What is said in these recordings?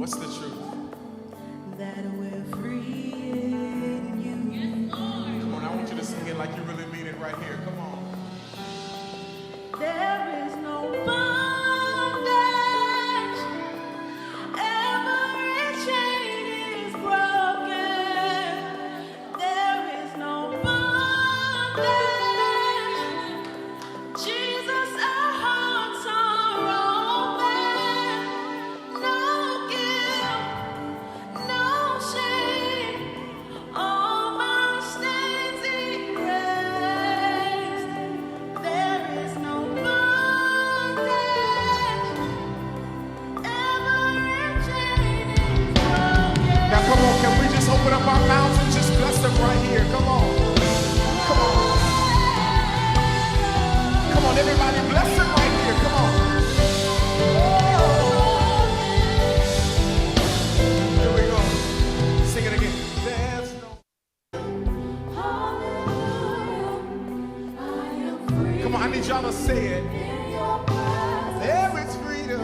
What's the truth? That we're free in you. Come on, I want you to sing it like you really mean it right here. Come on. There is no bondage. Every chain is broken. There is no bondage. Jesus, our hearts are open. No guilt, no shame. All my stains erased. There is no bondage. Every chain is broken. Now come on, can we just open up our mouths and just bless them right here? Come on. Come on. Come on, everybody, bless them right here. Come on. Here we go. Sing it again. There's no... Come on, I need y'all to say it. There is freedom.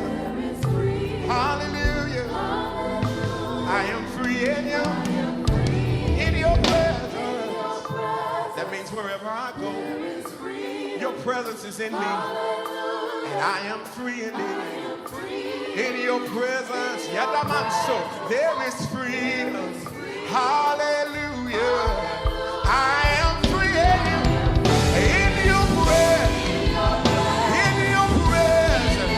Hallelujah. I am free in you. In your presence. That means wherever I go, your presence is in me. And I am free indeed. In your presence, Yadamanso, there is freedom. Hallelujah. I am free in you. In your presence. In your presence.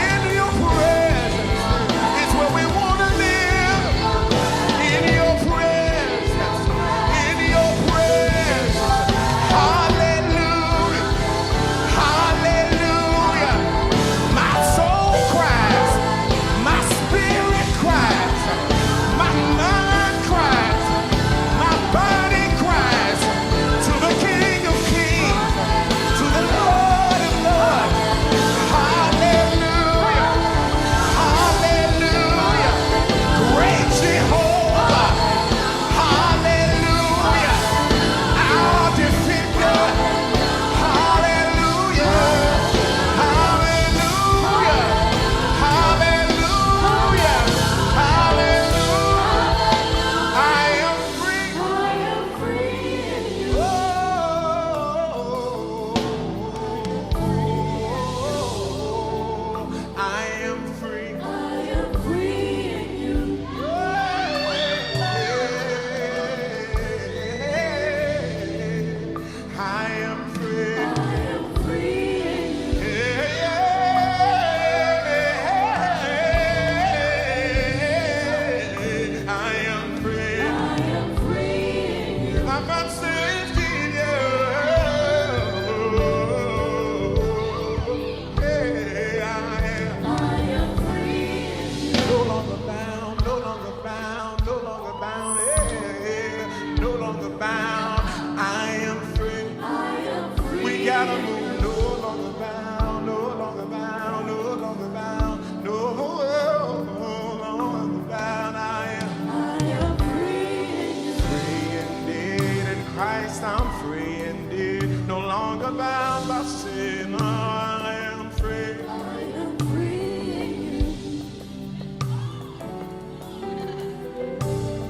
In your presence is where we want to live. In your presence. In your presence. Hallelujah. Hallelujah. My soul cries. My spirit cries. My mind cries. My body cries to the King of Kings, to the Lord of Lords. Hallelujah. Hallelujah. Great Jehovah. Hallelujah. Our defender. Hallelujah. Hallelujah. Hallelujah. Hallelujah. I am free. Oh, I am free. I am free. I am free. I'm not saved in you. Hey, I am. No longer bound, no longer bound, no longer bound, hey, no longer bound. I am free. We gotta move. No longer bound, no longer bound, no longer bound, no longer bound. I am free indeed in Christ. I'm free indeed. No longer bound by sin. I am free.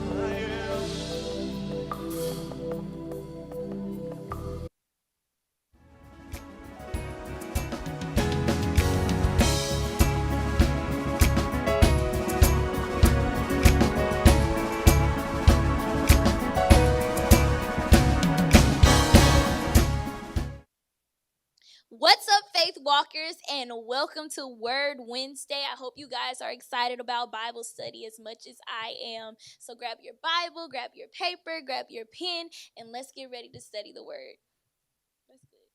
I am. What's up, Faith Walkers, and welcome to Word Wednesday. I hope you guys are excited about Bible study as much as I am. So grab your Bible, grab your paper, grab your pen, and let's get ready to study the Word. That's good.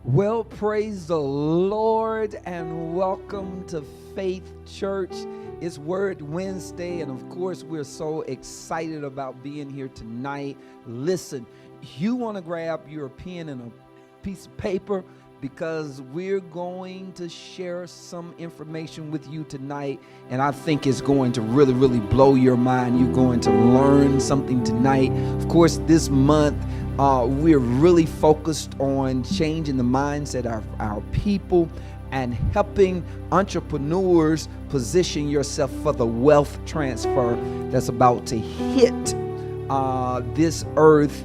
Well, praise the Lord and welcome to Faith Church. It's Word Wednesday, and of course, we're so excited about being here tonight. Listen, you want to grab your pen and a piece of paper because we're going to share some information with you tonight, and I think it's going to really blow your mind. You're going to learn something tonight. Of course, this month, we're really focused on changing the mindset of our people and helping entrepreneurs position yourself for the wealth transfer that's about to hit this earth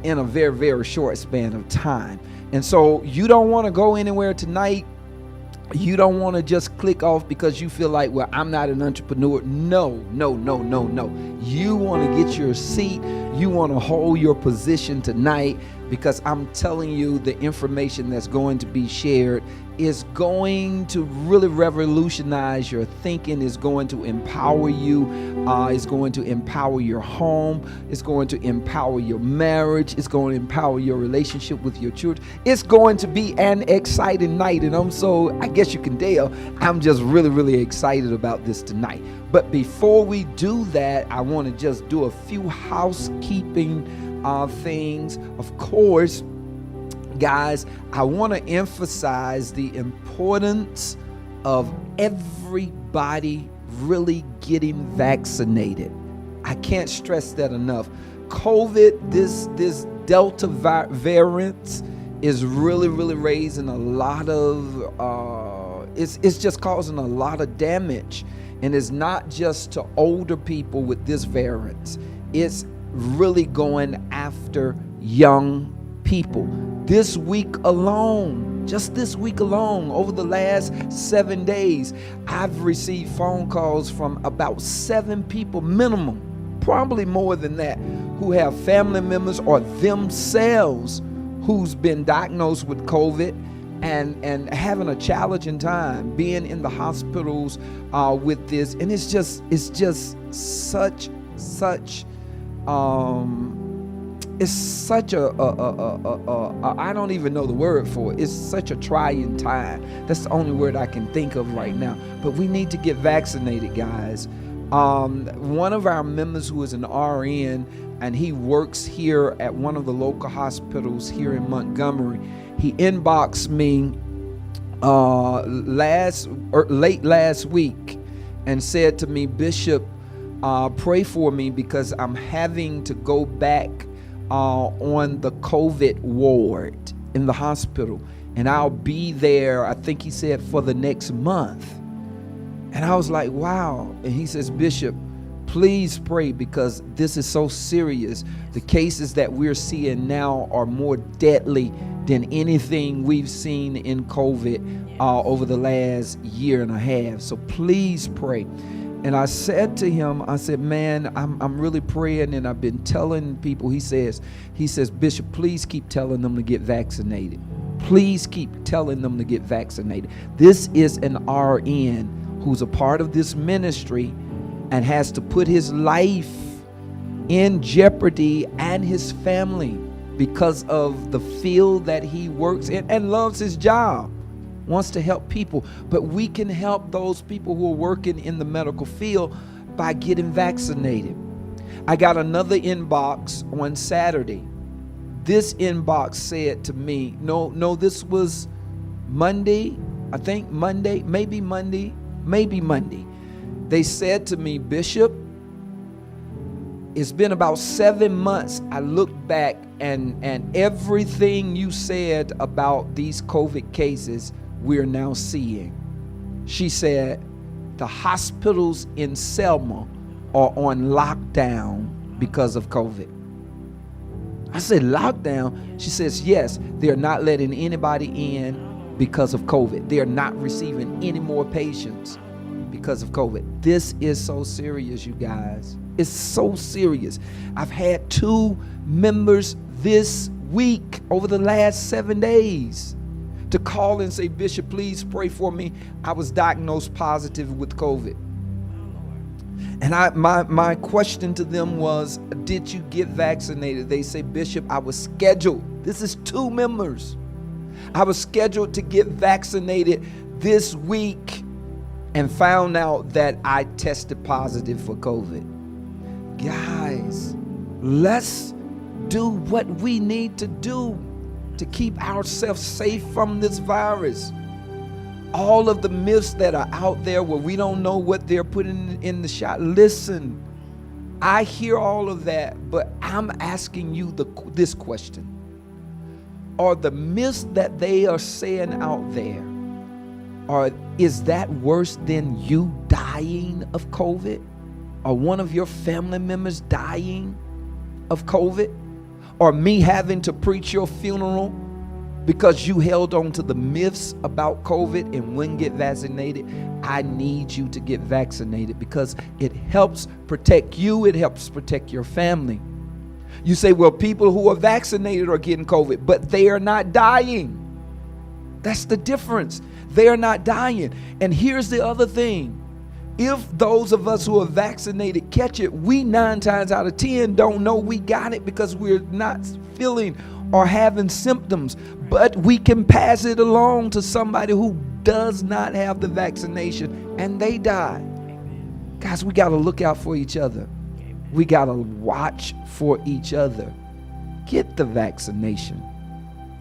in a very short span of time. And so you don't want to go anywhere tonight. You don't want to just click off because you feel like, well, I'm not an entrepreneur. No. You want to get your seat. You want to hold your position tonight because I'm telling you the information that's going to be shared is going to really revolutionize your thinking, is going to empower you, is going to empower your home, it's going to empower your marriage, it's going to empower your relationship with your children. It's going to be an exciting night, and I guess you can tell, I'm just really excited about this tonight. But before we do that, I want to just do a few housekeeping things. Of course, guys, I want to emphasize the importance of everybody really getting vaccinated. I can't stress that enough. COVID, this Delta variant is really raising a lot of, it's just causing a lot of damage. And it's not just to older people with this variant. It's really going after young people. This week alone, just this week alone, over the last 7 days, I've received phone calls from about 7 people minimum, probably more than that, who have family members or themselves who's been diagnosed with COVID and having a challenging time being in the hospitals with this. And it's just such it's such a I don't even know the word for it. It's such a trying time. That's the only word I can think of right now. But we need to get vaccinated, guys. One of our members who is an RN, and he works here at one of the local hospitals here in Montgomery, he inboxed me late last week and said to me, Bishop, pray for me because I'm having to go back on the COVID ward in the hospital, and I'll be there, I think he said, for the next month. And I was like, wow. And he says, Bishop, please pray because this is so serious. The cases that we're seeing now are more deadly than anything we've seen in COVID over the last year and a half. So please pray. And I said to him, I said, man, I'm really praying, and I've been telling people. He says, Bishop, please keep telling them to get vaccinated. Please keep telling them to get vaccinated. This is an RN who's a part of this ministry and has to put his life in jeopardy and his family because of the field that he works in and loves his job, wants to help people. But we can help those people who are working in the medical field by getting vaccinated. I got another inbox on Saturday. This inbox said to me, no, this was Monday, I think maybe Monday. They said to me, Bishop, it's been about 7 months. I look back and everything you said about these COVID cases, we're now seeing. She said, the hospitals in Selma are on lockdown because of COVID. I said, lockdown? She says, yes, they're not letting anybody in because of COVID. They're not receiving any more patients because of COVID. This is so serious, you guys. It's so serious. I've had 2 members this week over the last 7 days to call and say, Bishop, please pray for me. I was diagnosed positive with COVID. And my question to them was, did you get vaccinated? They say, Bishop, I was scheduled. This is 2 members. I was scheduled to get vaccinated this week and found out that I tested positive for COVID. Guys, let's do what we need to do to keep ourselves safe from this virus. All of the myths that are out there where we don't know what they're putting in the shot. Listen, I hear all of that, but I'm asking you this question. Are the myths that they are saying out there, is that worse than you dying of COVID? Or one of your family members dying of COVID? Or me having to preach your funeral because you held on to the myths about COVID and wouldn't get vaccinated? I need you to get vaccinated because it helps protect you. It helps protect your family. You say, well, people who are vaccinated are getting COVID, but they are not dying. That's the difference. They are not dying. And here's the other thing. If those of us who are vaccinated catch it, we 9 times out of 10 don't know we got it because we're not feeling or having symptoms. But we can pass it along to somebody who does not have the vaccination and they die. Guys, we got to look out for each other. We got to watch for each other. Get the vaccination.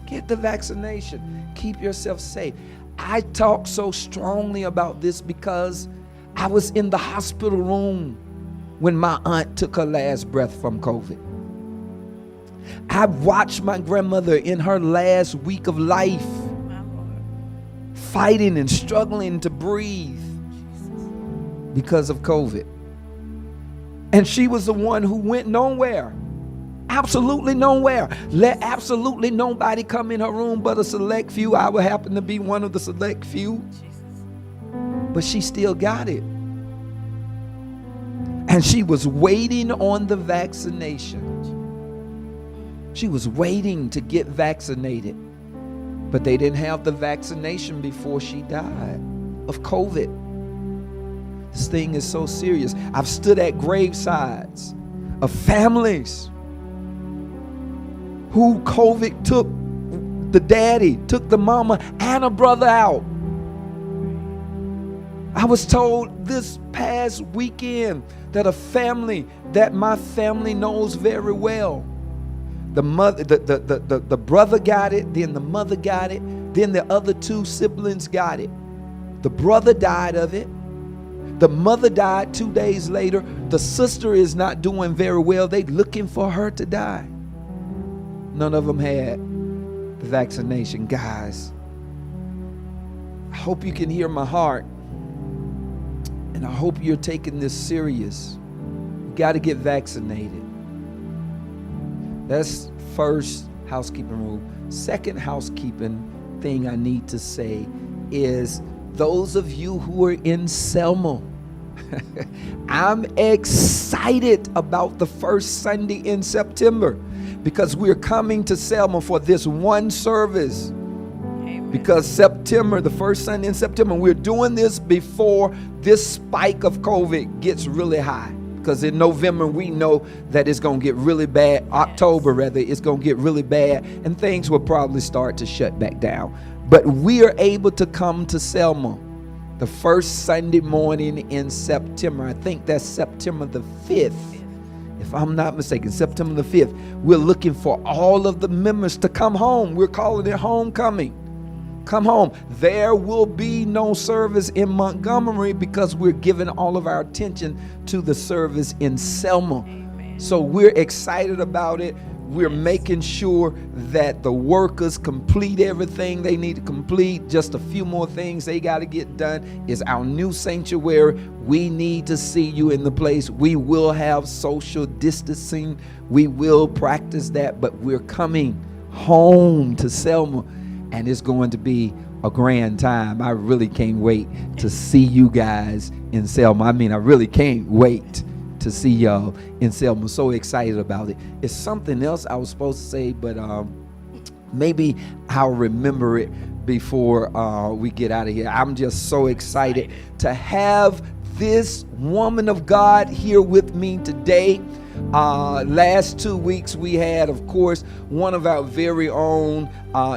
Get the vaccination. Keep yourself safe. I talk so strongly about this because I was in the hospital room when my aunt took her last breath from COVID. I watched my grandmother in her last week of life fighting and struggling to breathe because of COVID. And she was the one who went nowhere. Absolutely nowhere. Let absolutely nobody come in her room but a select few. I would happen to be one of the select few. But she still got it. And she was waiting on the vaccination. She was waiting to get vaccinated. But they didn't have the vaccination before she died of COVID. This thing is so serious. I've stood at gravesides of families who COVID took the daddy, took the mama, and a brother out. I was told this past weekend that a family that my family knows very well, the brother got it, then the mother got it, then the other 2 siblings got it. The brother died of it. The mother died 2 days later. The sister is not doing very well. They looking for her to die. None of them had the vaccination. Guys, I hope you can hear my heart. And I hope you're taking this serious. You got to get vaccinated. That's first housekeeping rule. Second housekeeping thing I need to say is those of you who are in Selma, I'm excited about the first Sunday in September because we're coming to Selma for this one service. Because September, the first Sunday in September, we're doing this before this spike of COVID gets really high. Because in November, we know that it's going to get really bad. October, rather, it's going to get really bad. And things will probably start to shut back down. But we are able to come to Selma the first Sunday morning in September. I think that's September the 5th. If I'm not mistaken, September the 5th. We're looking for all of the members to come home. We're calling it homecoming. Come home. There will be no service in Montgomery because we're giving all of our attention to the service in Selma. Amen. So we're excited about it. We're making sure that the workers complete everything they need to complete. Just a few more things they got to get done is our new sanctuary. We need to see you in the place. We will have social distancing. We will practice that, but we're coming home to Selma. And it's going to be a grand time. I really can't wait to see you guys in Selma. I mean, I really can't wait to see y'all in Selma. So excited about it. It's something else I was supposed to say, but maybe I'll remember it before we get out of here. I'm just so excited to have this woman of God here with me today. Last 2 weeks we had, of course, one of our very own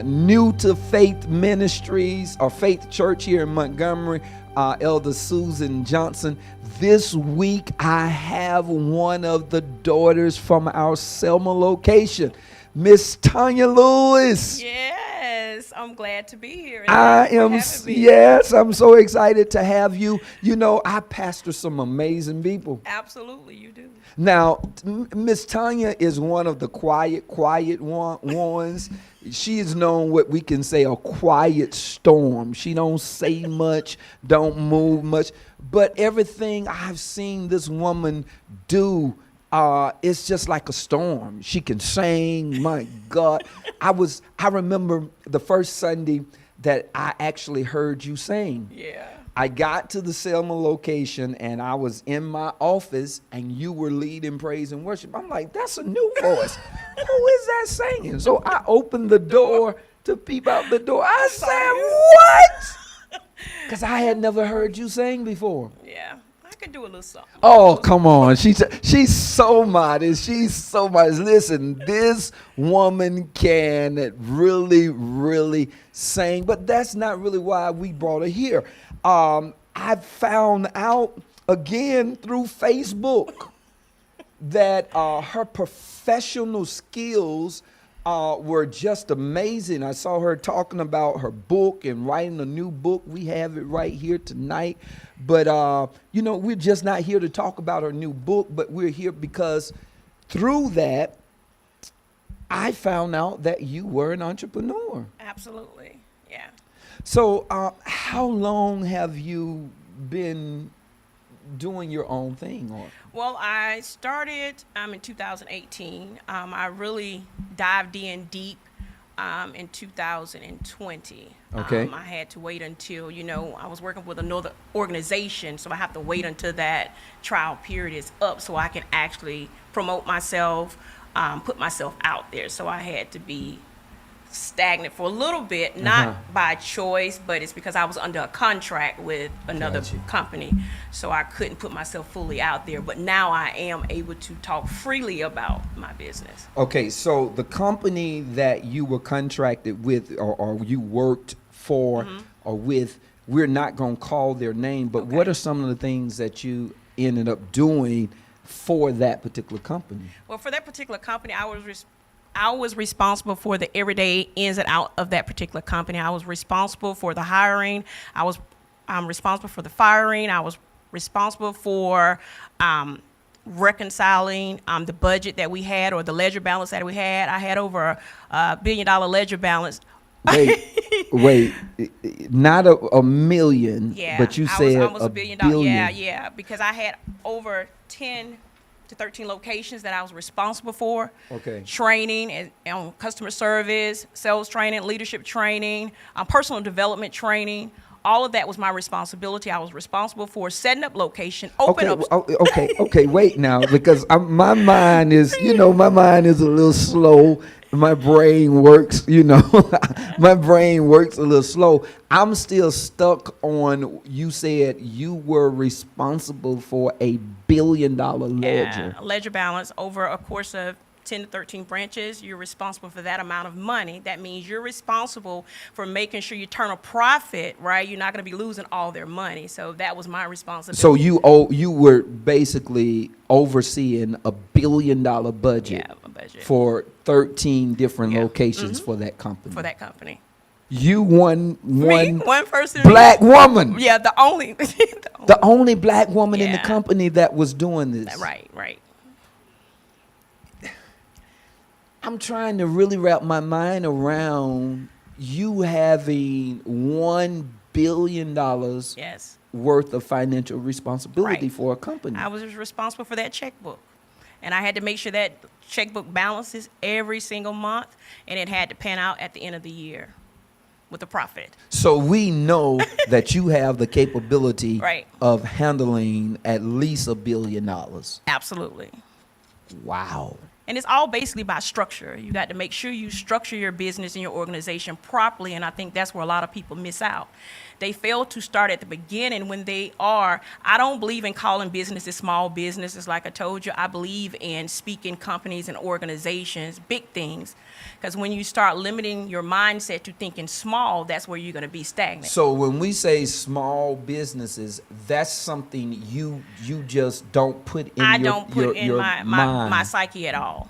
new to faith ministries or faith church here in Montgomery, Elder Susan Johnson. This week I have one of the daughters from our Selma location, Miss Tanya Lewis. Yes, I'm glad to be here. I am, yes, I'm so excited to have you. You know, I pastor some amazing people. Absolutely, you do. Now, Miss Tanya is one of the quiet ones. She is known what we can say a quiet storm. She don't say much, don't move much, but everything I've seen this woman do, it's just like a storm. She can sing. My God, I remember the first Sunday that I actually heard you sing. Yeah. I got to the Selma location and I was in my office and you were leading praise and worship. I'm like, that's a new voice. Who is that singing? So I opened the door to peep out the door. I said, what? Because I had never heard you sing before. Yeah, I could do a little something. Oh, come on. She's so modest. She's so modest. Listen, this woman can really, really sing, but that's not really why we brought her here. I found out again through Facebook that her professional skills were just amazing. I saw her talking about her book and writing a new book. We have it right here tonight. But, you know, we're just not here to talk about her new book, but we're here because through that, I found out that you were an entrepreneur. Absolutely, yeah. So how long have you been doing your own thing? Or? Well, I started in 2018. I really dived in deep in 2020. Okay. I had to wait until, I was working with another organization, so I have to wait until that trial period is up so I can actually promote myself, put myself out there. So I had to be stagnant for a little bit, not by choice, but it's because I was under a contract with another company, so I couldn't put myself fully out there. But now I am able to talk freely about my business. Okay, so the company that you were contracted with or you worked for or with, we're not going to call their name, but what are some of the things that you ended up doing for that particular company? Well, for that particular company, I was responsible for the everyday ins and out of that particular company. I was responsible for the hiring. I'm responsible for the firing. I was responsible for reconciling the budget that we had or the ledger balance that we had. I had over a $1 billion ledger balance. Wait, not a million, Yeah, but you I said was almost a $1 billion. billion. Yeah, because I had over 10 to 13 locations that I was responsible for. Okay. Training and customer service, sales training, leadership training, personal development training. All of that was my responsibility. I was responsible for setting up location, open up. Okay, wait now, because my mind is a little slow. My brain works, my brain works a little slow. I'm still stuck on, you said you were responsible for a $1 billion ledger. Yeah, ledger balance over a course of 10 to 13 branches. You're responsible for that amount of money. That means you're responsible for making sure you turn a profit, right? You're not going to be losing all their money. So that was my responsibility. So you were basically overseeing a $1 billion budget, Yeah, a budget. for 13 different locations for that company. For that company. You one person. black woman. Yeah, the only. The only black woman in the Yeah. company that was doing this. Right. I'm trying to really wrap my mind around you having $1 billion Yes. worth of financial responsibility Right. for a company. I was responsible for that checkbook. And I had to make sure that checkbook balances every single month, and it had to pan out at the end of the year with a profit. So we know that you have the capability Right. of handling at least $1 billion. Absolutely. Wow. And it's all basically about structure. You got to make sure you structure your business and your organization properly, and I think that's where a lot of people miss out. They fail to start at the beginning when they are. I don't believe in calling businesses small businesses. Like I told you, I believe in speaking companies and organizations, big things. Because when you start limiting your mindset to thinking small, that's where you're going to be stagnant. So when we say small businesses, that's something you just don't put in I your don't put in your my mind. psyche at all.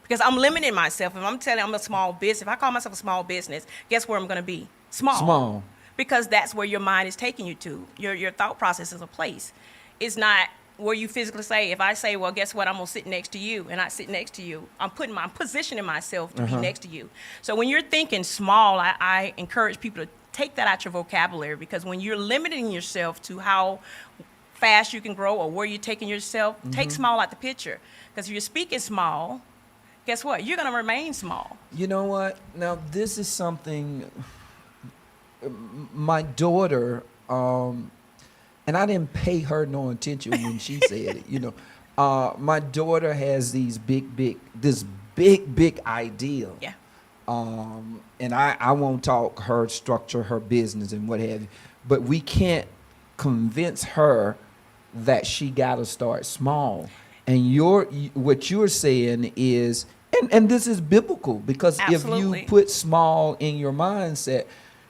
Because I'm limiting myself. If I'm telling I'm a small business, if I call myself a small business, guess where I'm going to be? Small. Because that's where your mind is taking you to. Your thought process is a place. It's not where you physically say, if I say, well, guess what, I'm going to sit next to you, and I sit next to you, I'm positioning myself to be next to you. So when you're thinking small, I encourage people to take that out your vocabulary, because when you're limiting yourself to how fast you can grow or where you're taking yourself, take small out the picture. Because if you're speaking small, guess what? You're going to remain small. You know what? Now, this is something my daughter, and I didn't pay her no attention when she said it, my daughter has this big idea. Yeah. And I won't talk her structure, her business and what have you, but we can't convince her that she got to start small. And what you're saying is, and this is biblical, because Absolutely. if you put small in your mindset,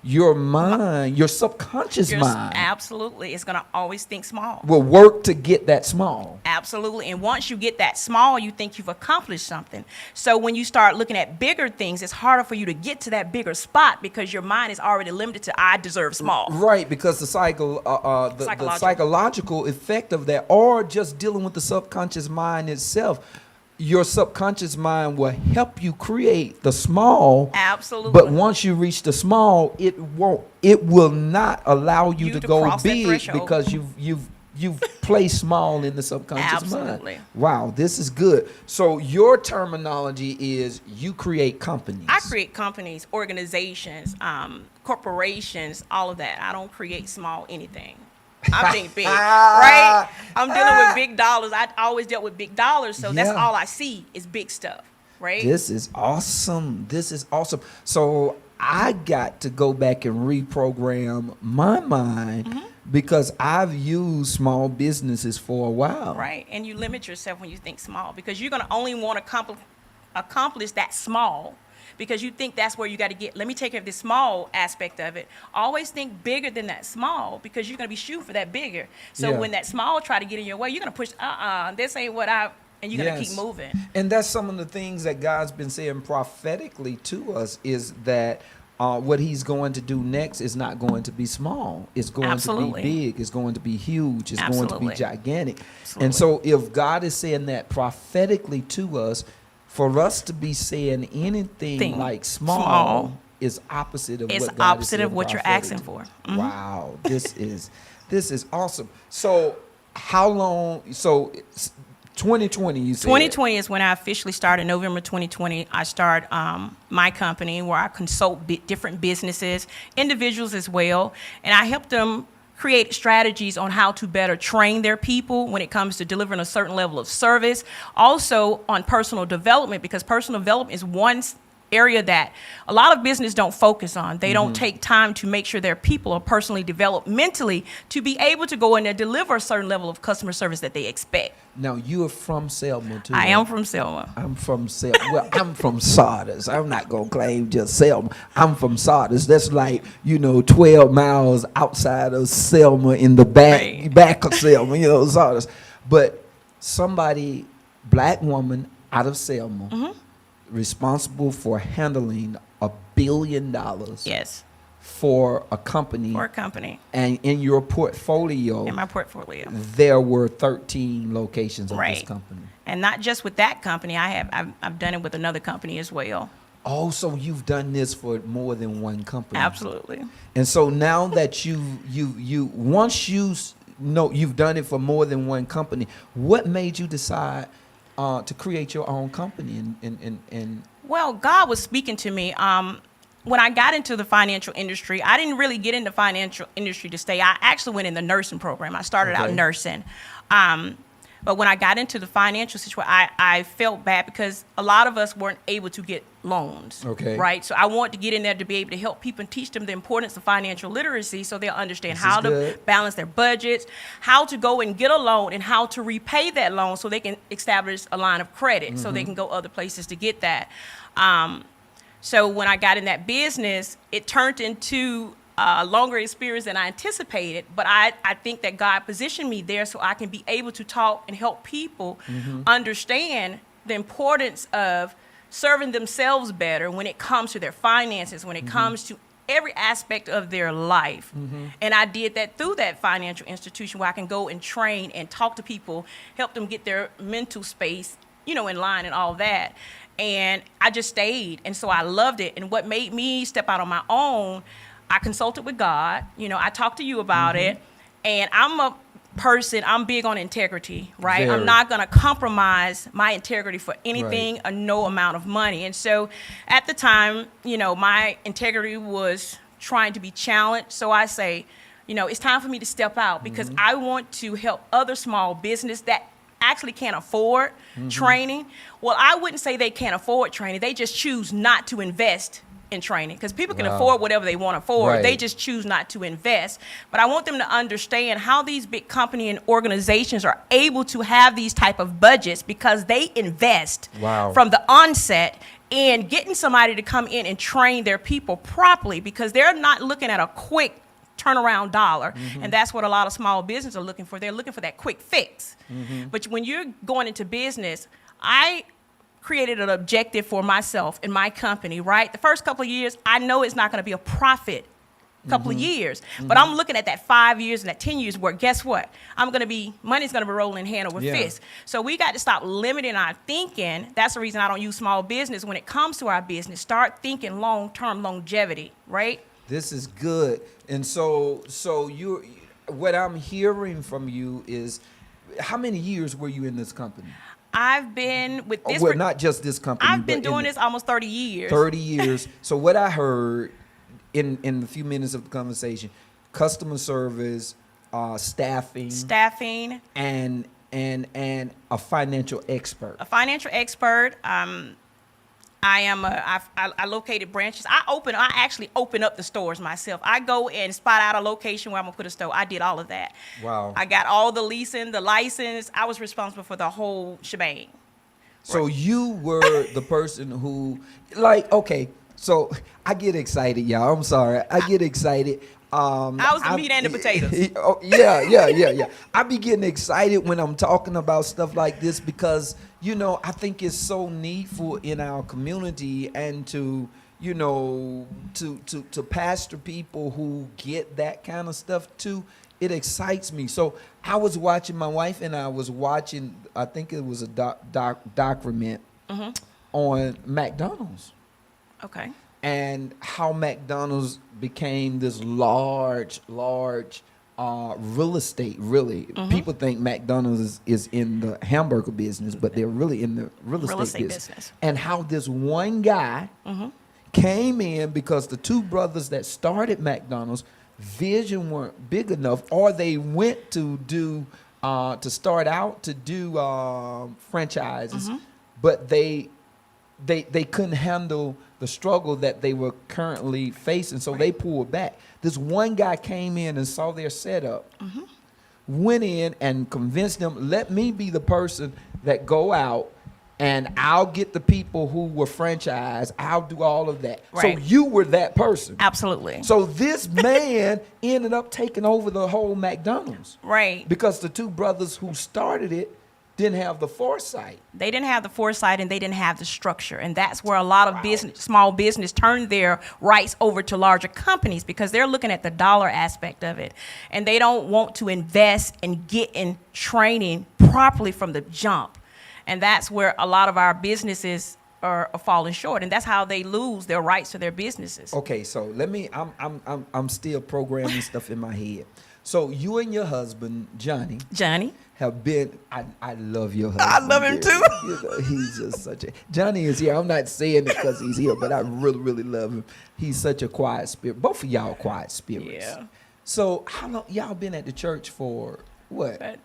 your mind, your subconscious mind, Absolutely. It's going to always think small. will work to get that small. Absolutely. And once you get that small, you think you've accomplished something. So when you start looking at bigger things, it's harder for you to get to that bigger spot, because your mind is already limited to, I deserve small. Right, because the psychological effect of that, or just dealing with the subconscious mind itself, your subconscious mind will help you create the small. Absolutely. But once you reach the small, it will not allow you to go cross that big, threshold. because you've placed small in the subconscious Absolutely. mind. Wow, this is good. So your terminology is you create companies. I create companies, organizations, corporations, all of that. I don't create small anything. I think big, right? I'm dealing with big dollars. I always dealt with big dollars, so that's Yeah. all I see is big stuff, right? This is awesome. So I got to go back and reprogram my mind, because I've used small businesses for a while. Right, and you limit yourself when you think small, because you're going to only want to accomplish that small, because you think that's where you got to get. Let me take care of this small aspect of it. Always think bigger than that small, because you're going to be shooting for that bigger. So Yeah. when that small try to get in your way, you're going to push, this ain't what and you're going to keep moving. And that's some of the things that God's been saying prophetically to us, is that what he's going to do next is not going to be small. It's going Absolutely. to be big. It's going to be huge. It's going to be Absolutely. gigantic. Absolutely. And so if God is saying that prophetically to us, for us to be saying anything like small is opposite of It's what God is opposite saying of what you're asking prophetically. for. Mhm. Wow, this is awesome. So how long? So it's 2020, you said. 2020 is when I officially started. November 2020, I started my company, where I consult different businesses, individuals as well, and I help them create strategies on how to better train their people when it comes to delivering a certain level of service. Also on personal development, because personal development is one area that a lot of business don't focus on. They don't take time to make sure their people are personally developed mentally to be able to go in and deliver a certain level of customer service that they expect. Now you are from Selma too. I right? am from Selma. I'm from Selma. Well, I'm from Sardis. I'm not gonna claim just Selma. I'm from Sardis. That's like 12 miles outside of Selma, in the back of Selma. Sardis. But somebody, black woman out of Selma, responsible for handling $1 billion. Yes, For a company. for a company And in your portfolio, in my portfolio. there were 13 locations of this Right. company. And not just with that company, I've done it with another company as well. Oh, so you've done this for more than one company. Absolutely. And so now that once you've done it for more than one company, what made you decide to create your own company? And Well, God was speaking to me. When I got into the financial industry, I didn't really get into financial industry to stay. I actually went in the nursing program. I started out Okay. nursing. But when I got into the financial situation, I felt bad because a lot of us weren't able to get loans. Okay. Right? So I wanted to get in there to be able to help people and teach them the importance of financial literacy so they'll understand This how is to good. balance their budgets, how to go and get a loan, and how to repay that loan so they can establish a line of credit so they can go other places to get that. So when I got in that business, it turned into a longer experience than I anticipated. But I think that God positioned me there so I can be able to talk and help people understand the importance of serving themselves better when it comes to their finances, when it comes to every aspect of their life. And I did that through that financial institution where I can go and train and talk to people, help them get their mental space, in line and all that. And I just stayed. And so I loved it. And what made me step out on my own, I consulted with God. I talked to you about it. And I'm a person, I'm big on integrity, right? Very. I'm not going to compromise my integrity for anything or no amount of money. And so at the time, my integrity was trying to be challenged. So I say, it's time for me to step out because I want to help other small business that actually can't afford training. Well, I wouldn't say they can't afford training. They just choose not to invest in training because people can afford whatever they want to afford. Right. They just choose not to invest. But I want them to understand how these big company and organizations are able to have these type of budgets because they invest from the onset in getting somebody to come in and train their people properly because they're not looking at a quick turnaround dollar. And that's what a lot of small businesses are looking for. They're looking for that quick fix. But when you're going into business, I created an objective for myself and my company, right? The first couple of years, I know it's not going to be a profit couple of years, but I'm looking at that 5 years and that 10 years where guess what? Money's going to be rolling hand over fist. So we got to stop limiting our thinking. That's the reason I don't use small business when it comes to our business. Start thinking long-term longevity, right? This is good. And so what I'm hearing from you is, how many years were you in this company? I've been with this. Well, not just this company. I've been but doing this almost 30 years. 30 years. So what I heard in the few minutes of the conversation, customer service, staffing, and a financial expert. A financial expert. I located branches. I actually open up the stores myself. I go and spot out a location where I'm gonna put a store. I did all of that. Wow. I got all the leasing, the license. I was responsible for the whole shebang. So you were the person who, okay, so I get excited, y'all. I'm sorry. I get excited. I was the meat and the potatoes. Oh, yeah. I be getting excited when I'm talking about stuff like this because, I think it's so needful in our community and to pastor people who get that kind of stuff too. It excites me. So I was watching, my wife and I was watching, I think it was a document on McDonald's. Okay. And how McDonald's became this large real estate, really. People think McDonald's is in the hamburger business, but they're really in the real estate business. And how this one guy came in because the two brothers that started McDonald's, vision weren't big enough, or they went to do, to start out to do franchises, but they couldn't handle the struggle that they were currently facing, so they pulled back. This one guy came in and saw their setup, went in and convinced them, let me be the person that go out and I'll get the people who were franchised. I'll do all of that. Right. So you were that person. Absolutely. So this man ended up taking over the whole McDonald's. Right. Because the two brothers who started it didn't have the foresight. They didn't have the foresight and they didn't have the structure. And that's where a lot of small business turn their rights over to larger companies because they're looking at the dollar aspect of it. And they don't want to invest and get in training properly from the jump. And that's where a lot of our businesses are falling short. And that's how they lose their rights to their businesses. Okay, so I'm still programming stuff in my head. So you and your husband, Johnny, have been, I love your husband. I love him too. He's just such a, Johnny is here. I'm not saying it because he's here, but I really, really love him. He's such a quiet spirit. Both of y'all quiet spirits. Yeah. So how long, y'all been at the church for what? But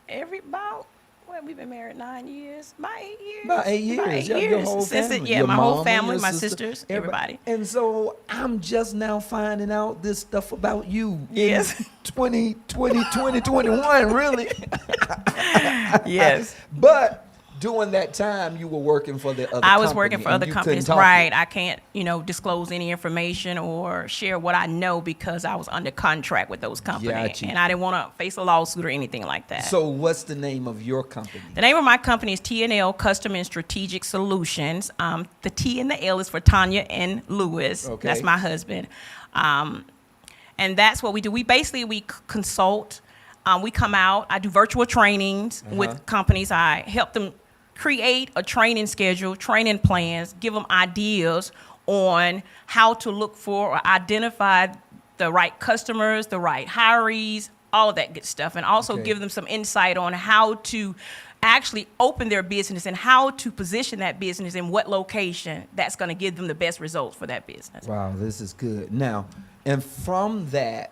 about Well, we've been married 9 years. About 8 years. About 8 years. About 8 Yeah, years. your whole Since family. yeah, Your my whole mama, family, your my sister, sisters, everybody. And so I'm just now finding out this stuff about you. Yes. In 2021, really. Yes. But during that time, you were working for the other I was company, working for and other you couldn't companies, talk right? it. I can't, disclose any information or share what I know because I was under contract with those companies, Got you. and I didn't want to face a lawsuit or anything like that. So what's the name of your company? The name of my company is T&L Custom and Strategic Solutions. The T and the L is for Tanya and Lewis. Okay. That's my husband. And that's what we do. We consult. We come out. I do virtual trainings with companies. I help them create a training schedule, training plans, give them ideas on how to look for or identify the right customers, the right hirees, all of that good stuff, and also Okay. give them some insight on how to actually open their business and how to position that business in what location that's going to give them the best results for that business. Wow, this is good. Now, and from that,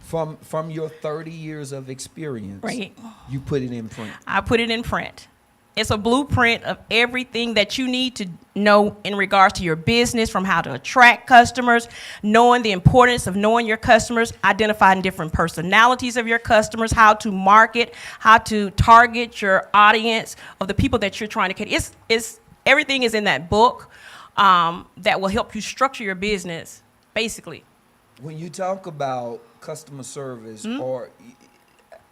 from your 30 years of experience, Right. you put it in print. I put it in print. It's a blueprint of everything that you need to know in regards to your business, from how to attract customers, knowing the importance of knowing your customers, identifying different personalities of your customers, how to market, how to target your audience of the people that you're trying to get. It's everything is in that book that will help you structure your business, basically. When you talk about customer service, Hmm? or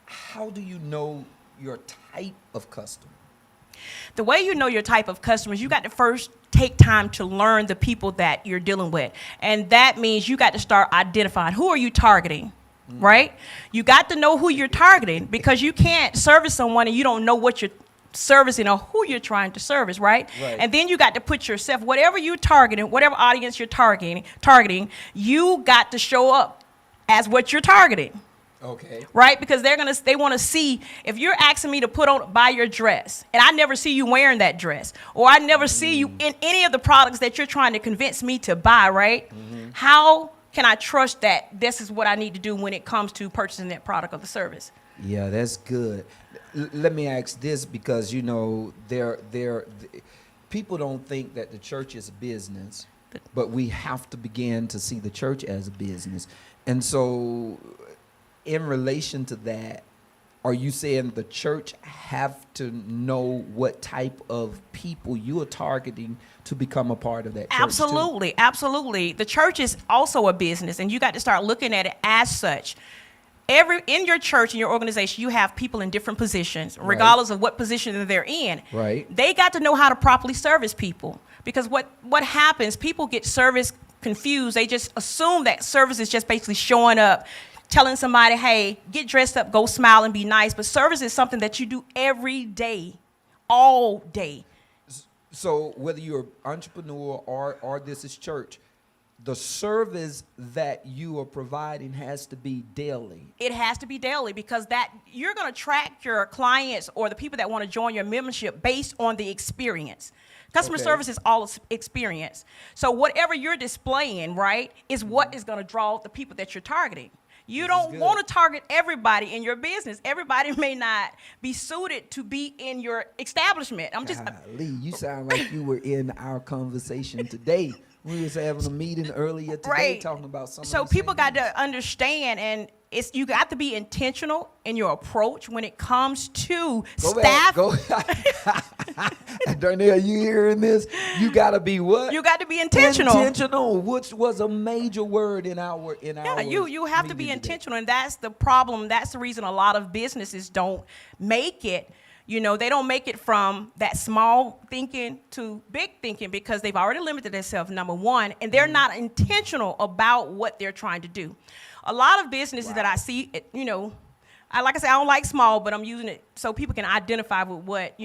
how do you know your type of customer? The way you know your type of customers, you got to first take time to learn the people that you're dealing with. And that means you got to start identifying who are you targeting, right? You got to know who you're targeting, because you can't service someone and you don't know what you're servicing or who you're trying to service, right? Right. And then you got to put yourself, whatever you're targeting, whatever audience you're targeting, you got to show up as what you're targeting. Okay. Right? Because they want to see, if you're asking me to buy your dress, and I never see you wearing that dress, or I never see you in any of the products that you're trying to convince me to buy, right? How can I trust that this is what I need to do when it comes to purchasing that product or the service? Yeah, that's good. Let me ask this, because people don't think that the church is a business, but we have to begin to see the church as a business. And so, in relation to that, are you saying the church have to know what type of people you are targeting to become a part of that church too? Absolutely, absolutely. The church is also a business, and you got to start looking at it as such. In your church, in your organization, you have people in different positions, regardless of what position they're in. Right. They got to know how to properly service people, because what happens, people get service confused. They just assume that service is just basically showing up, telling somebody, hey, get dressed up, go smile and be nice. But service is something that you do every day, all day. So whether you're an entrepreneur or this is church, the service that you are providing has to be daily. It has to be daily, because that you're going to track your clients or the people that want to join your membership based on the experience. Customer Okay. service is all experience. So whatever you're displaying, right, is what is going to draw the people that you're targeting. You don't good. want to target everybody in your business. Everybody may not be suited to be in your establishment. Golly, you sound like you were in our conversation today. We was having a meeting earlier today Right. talking about some. So people got to understand, and you got to be intentional in your approach when it comes to staff. Go. Darnell, you hearing this? You got to be what? You got to be intentional. Intentional, which was a major word in our. Yeah, you have to be meeting today. intentional, and that's the problem. That's the reason a lot of businesses don't make it. They don't make it from that small thinking to big thinking, because they've already limited themselves, number one, and they're not intentional about what they're trying to do. A lot of businesses that I see, like I said, I don't like small, but I'm using it so people can identify with what.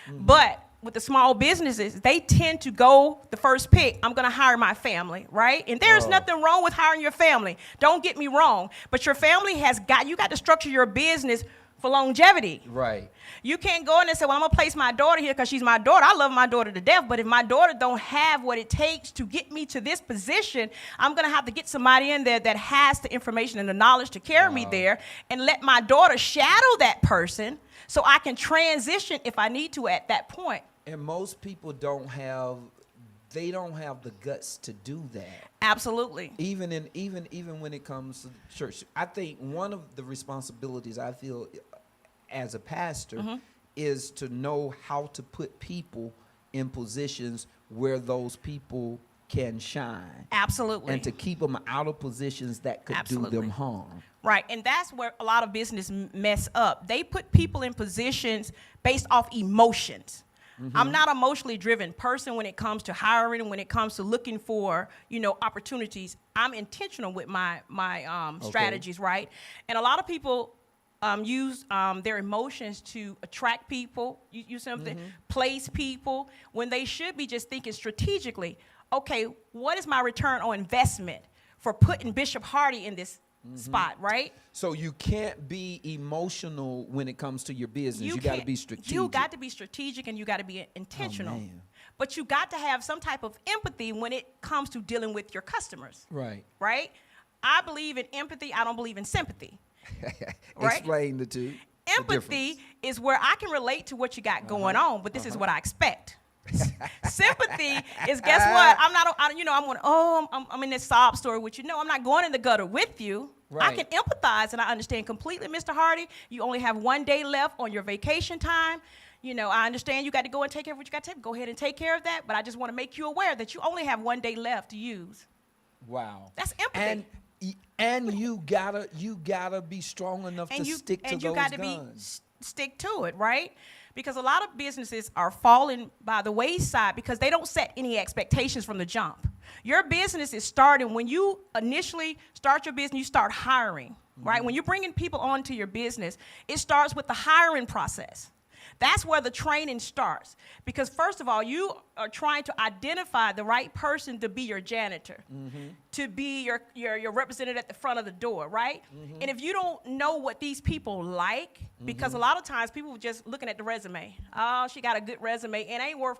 But with the small businesses, they tend to go the first pick. I'm going to hire my family, right? And there's nothing wrong with hiring your family. Don't get me wrong. But your family you got to structure your business for longevity. Right. You can't go in and say, well, I'm going to place my daughter here because she's my daughter. I love my daughter to death. But if my daughter don't have what it takes to get me to this position, I'm going to have to get somebody in there that has the information and the knowledge to carry me there and let my daughter shadow that person so I can transition if I need to at that point. And most people don't have the guts to do that. Absolutely. Even when it comes to the church. I think one of the responsibilities I feel as a pastor is to know how to put people in positions where those people can shine. Absolutely. And to keep them out of positions that could do them harm. Right, and that's where a lot of business mess up. They put people in positions based off emotions. I'm not an emotionally driven person when it comes to hiring, when it comes to looking for, opportunities. I'm intentional with my strategies, right? And a lot of people use their emotions to attract people, you something, place people, when they should be just thinking strategically, okay, what is my return on investment for putting Bishop Hardy in this spot, right? So you can't be emotional when it comes to your business. You got to be strategic. You got to be strategic and you got to be intentional. Oh, man. But you got to have some type of empathy when it comes to dealing with your customers. Right. Right? I believe in empathy. I don't believe in sympathy. Right? Explain the two. Empathy is where I can relate to what you got going on, but this is what I expect. Sympathy is, guess what? I'm in this sob story with you. No, I'm not going in the gutter with you. Right. I can empathize and I understand completely, Mr. Hardy. You only have one day left on your vacation time. I understand you got to go and take care of what you got to take. Go ahead and take care of that. But I just want to make you aware that you only have one day left to use. Wow. That's empathy. And you gotta be strong enough to stick to those guns. And you got to stick to it, right? Because a lot of businesses are falling by the wayside because they don't set any expectations from the jump. Your business is starting when you initially start your business, you start hiring, right? When you're bringing people onto your business, it starts with the hiring process. That's where the training starts. Because first of all, you are trying to identify the right person to be your janitor, to be your representative at the front of the door, right? And if you don't know what these people like, because a lot of times people are just looking at the resume. Oh, she got a good resume and ain't worth,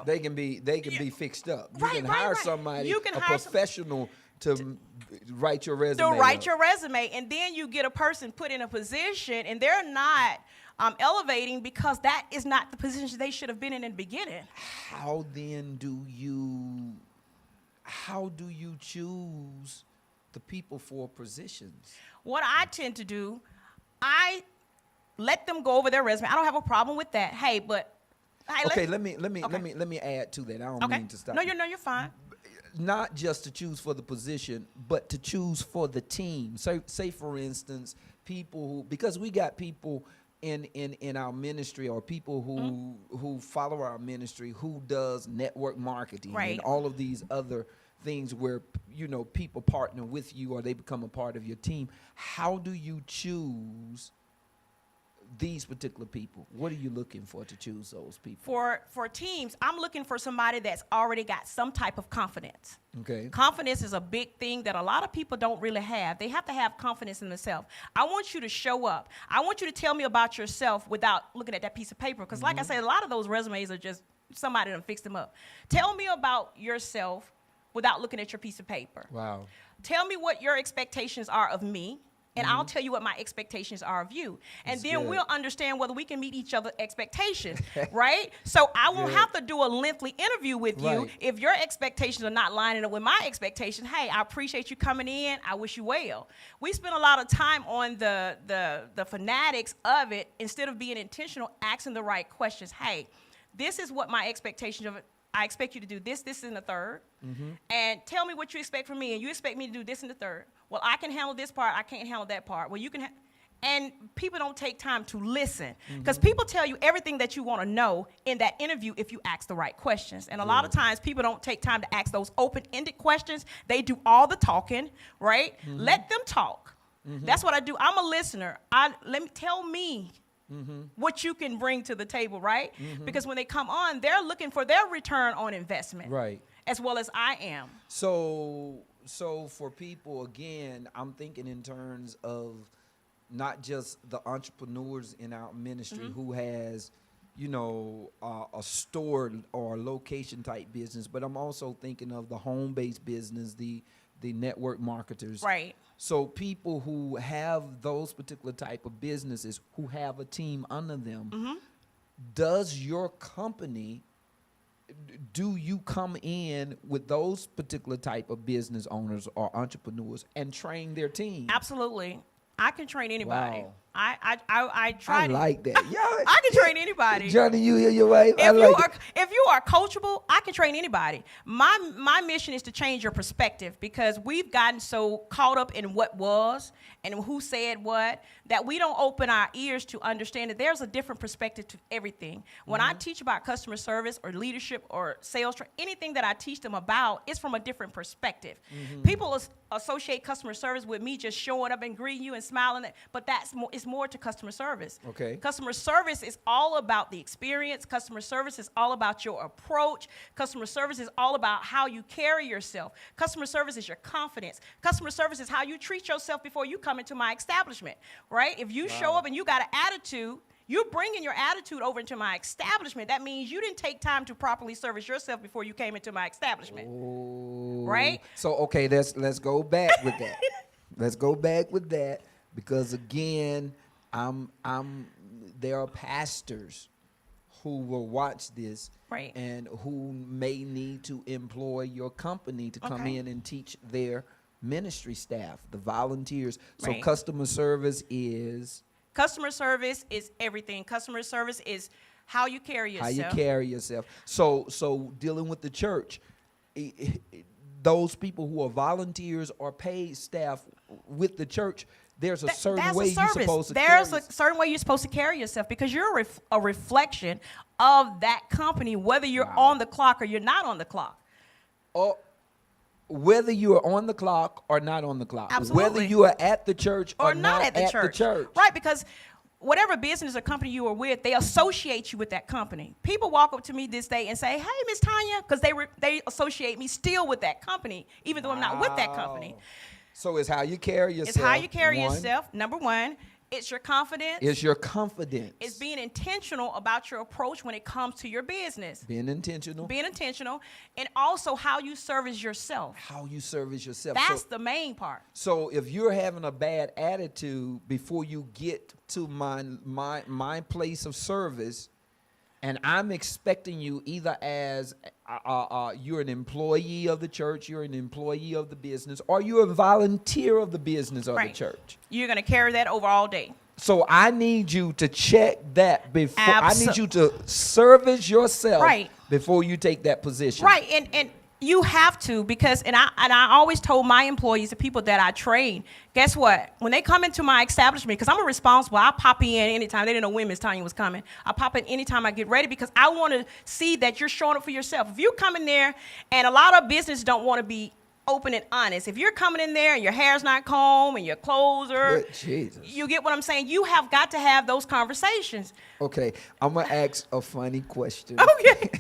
They can be fixed up. You Right, can right, hire right. somebody, You can a hire professional to write your resume. Your resume, and then you get a person put in a position and they're not elevating because that is not the position they should have been in the beginning. How then do you choose the people for positions? What I tend to do, I let them go over their resume. I don't have a problem with that. Hey, let me add to that. I don't mean to stop. No, you're fine. Not just to choose for the position, but to choose for the team. So, say for instance, because we got people in our ministry, or people who follow our ministry, who does network marketing and all of these other things where people partner with you or they become a part of your team. How do you choose these particular people? What are you looking for to choose those people? For teams, I'm looking for somebody that's already got some type of confidence. Okay. Confidence is a big thing that a lot of people don't really have. They have to have confidence in themselves. I want you to show up. I want you to tell me about yourself without looking at that piece of paper. Because like I said, a lot of those resumes are just somebody done fixed them up. Tell me about yourself without looking at your piece of paper. Wow. Tell me what your expectations are of me. And I'll tell you what my expectations are of you. And then we'll understand whether we can meet each other's expectations, right? So I won't have to do a lengthy interview with you if your expectations are not lining up with my expectations. Hey, I appreciate you coming in. I wish you well. We spend a lot of time on the fanatics of it instead of being intentional, asking the right questions. Hey, this is what my expectations of it. I expect you to do this, and the third. And tell me what you expect from me, and you expect me to do this and the third. Well, I can handle this part. I can't handle that part. Well, you can. And people don't take time to listen because people tell you everything that you want to know in that interview if you ask the right questions. And a lot of times people don't take time to ask those open-ended questions. They do all the talking, right? Let them talk. That's what I do. I'm a listener. Tell me what you can bring to the table, right? Because when they come on, they're looking for their return on investment, right? As well as I am. So for people, again, I'm thinking in terms of not just the entrepreneurs in our ministry who has, a store or location type business, but I'm also thinking of the home-based business, the network marketers. Right. So people who have those particular type of businesses who have a team under them, does your company, do you come in with those particular type of business owners or entrepreneurs and train their team? Absolutely. I can train anybody. Wow. I try I to. like that. Yeah, I can train anybody. Johnny, you hear your wife? If you are coachable, I can train anybody. My mission is to change your perspective, because we've gotten so caught up in what was and who said what that we don't open our ears to understand that there's a different perspective to everything. When I teach about customer service or leadership or sales, anything that I teach them about is from a different perspective. People associate customer service with me just showing up and greeting you and smiling, but it's more to customer service. Okay. Customer service is all about the experience. Customer service is all about your approach. Customer service is all about how you carry yourself. Customer service is your confidence. Customer service is how you treat yourself before you come into my establishment, right? If you show up and you got an attitude, you're bringing your attitude over into my establishment. That means you didn't take time to properly service yourself before you came into my establishment. Oh. Right? So, okay, let's go back with that. Let's go back with that, because again, there are pastors who will watch this, Right. and who may need to employ your company to come in and teach their ministry staff, the volunteers. So Right. customer service is Customer service is everything. Customer service is how you carry yourself. how you carry yourself. So dealing with the church, those people who are volunteers or paid staff with the church, there's a certain That's way a you're service. supposed to There's carry a certain way you're supposed to carry yourself, because you're a reflection of that company, whether you're on the clock or you're not on the clock. or whether you are on the clock or not on the clock. Absolutely. Whether you are at the church or not at the church. Right, because whatever business or company you are with, they associate you with that company. People walk up to me this day and say, "Hey, Miss Tanya," because they associate me still with that company, even though I'm not with that company. So it's how you carry yourself. It's how you carry one. yourself, number one. It's your confidence. It's your confidence. It's being intentional about your approach when it comes to your business. Being intentional. Being intentional, and also how you service yourself. How you service yourself. That's the main part. So if you're having a bad attitude before you get to my place of service, and I'm expecting you either as you're an employee of the church, you're an employee of the business, or you're a volunteer of the business or the church. You're going to carry that over all day. So I need you to check that before. I need you to service yourself before you take that position. Right, and you have to, because I always told my employees, the people that I train, guess what? When they come into my establishment, because I'm a responsible, I pop in anytime. They didn't know when Miss Tanya was coming. I pop in anytime I get ready, because I want to see that you're showing up for yourself. If you come in there, and a lot of business don't want to be open and honest. If you're coming in there and your hair's not combed and your clothes are, you get what I'm saying? You have got to have those conversations. Okay, I'm going to ask a funny question. Okay.